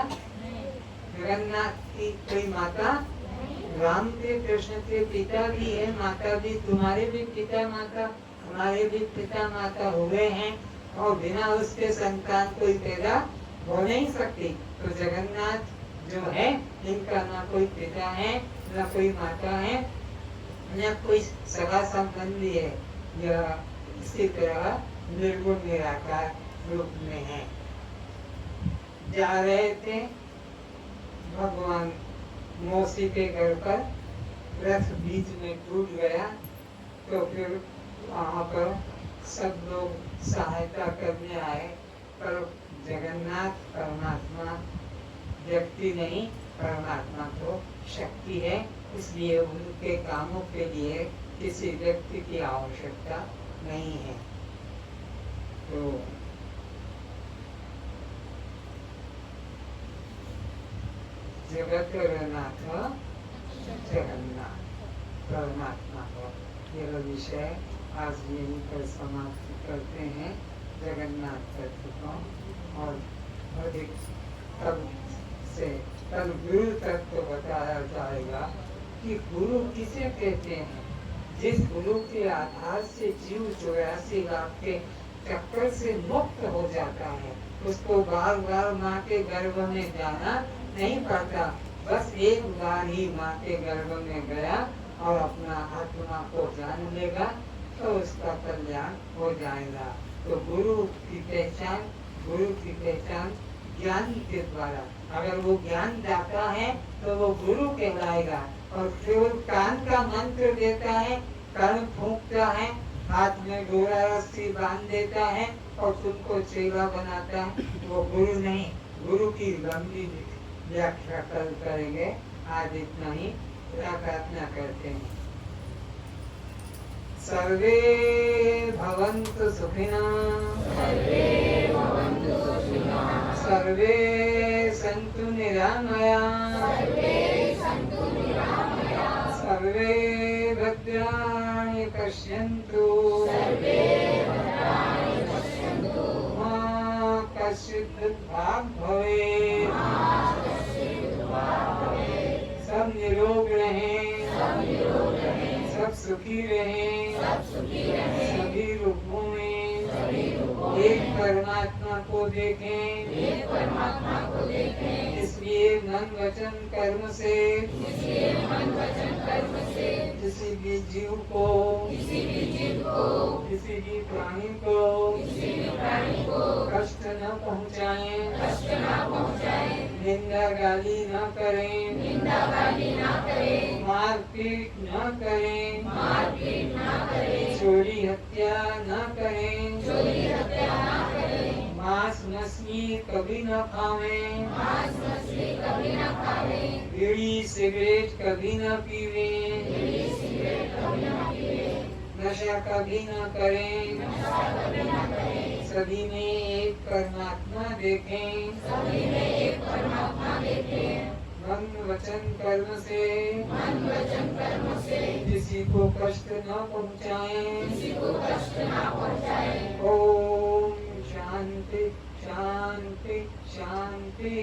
जगन्नाथ की कोई माता, राम के कृष्ण के पिता भी है, माता भी। तुम्हारे भी पिता माता, हमारे भी पिता माता हुए हैं और बिना उसके संतान कोई पैदा हो नहीं सकती। तो जगन्नाथ जो है इनका ना कोई पिता है, ना कोई माता है, न कोई सगा संबंधी है। यह इसी तरह निर्गुण निराकार रूप में है। जा रहे थे भगवान मौसी के घर पर, रथ बीच में टूट गया तो फिर वहाँ पर सब लोग सहायता करने आए। पर जगन्नाथ परमात्मा व्यक्ति नहीं, परमात्मा तो शक्ति है, इसलिए उनके कामों के लिए किसी व्यक्ति की आवश्यकता नहीं है। तो जगत नाथ जगन्नाथ परमात्मा का यह विषय आज यहीं पर समाप्त करते हैं। जगन्नाथ तत्व को और अधिक कल गुरु तत्व बताया जाएगा कि गुरु किसे कहते हैं। जिस गुरु के आधार से जीव 84 लाख के चक्कर से मुक्त हो जाता है, उसको बार बार माँ के गर्भ में जाना नहीं पड़ता। बस एक बार ही माँ के गर्भ में गया और अपना आत्मा को जान लेगा तो उसका कल्याण हो जाएगा। तो गुरु की पहचान ज्ञान के द्वारा, अगर वो ज्ञान दाता है तो वो गुरु कहलाएगा। और केवल कान का मंत्र देता है, कर्ण फूंकता है, हाथ में डोरा रस्सी बांध देता है और खुद को चेला बनाता है, वो गुरु नहीं। गुरु की लंबी व्याख्या कल करेंगे। आज इतना ही प्रार्थना करते हैं। सर्वे भवन्तु सुखिनः, सर्वे सन्तु निरामयाः, सर्वे भद्राणि पश्यन्तु, मा कश्चित् दुःखभाग् भवेत्। सब निरोग रहें, सब सुखी रहें, सभी रूपों में एक परमात्मा को देखें। इसलिए मन वचन कर्म से किसी भी जीव को, किसी भी प्राणी को कष्ट न पहुँचाएं, निंदा गाली न करें, मारपीट न करें, चोरी हत्या न करें, मांस मछली कभी न खावें, बीड़ी सिगरेट कभी न पीवें, नशा कभी न करें, सभी में एक परमात्मा देखें, मन वचन कर्म से किसी को कष्ट न पहुँचाएं। ओम शांति शांति शांति।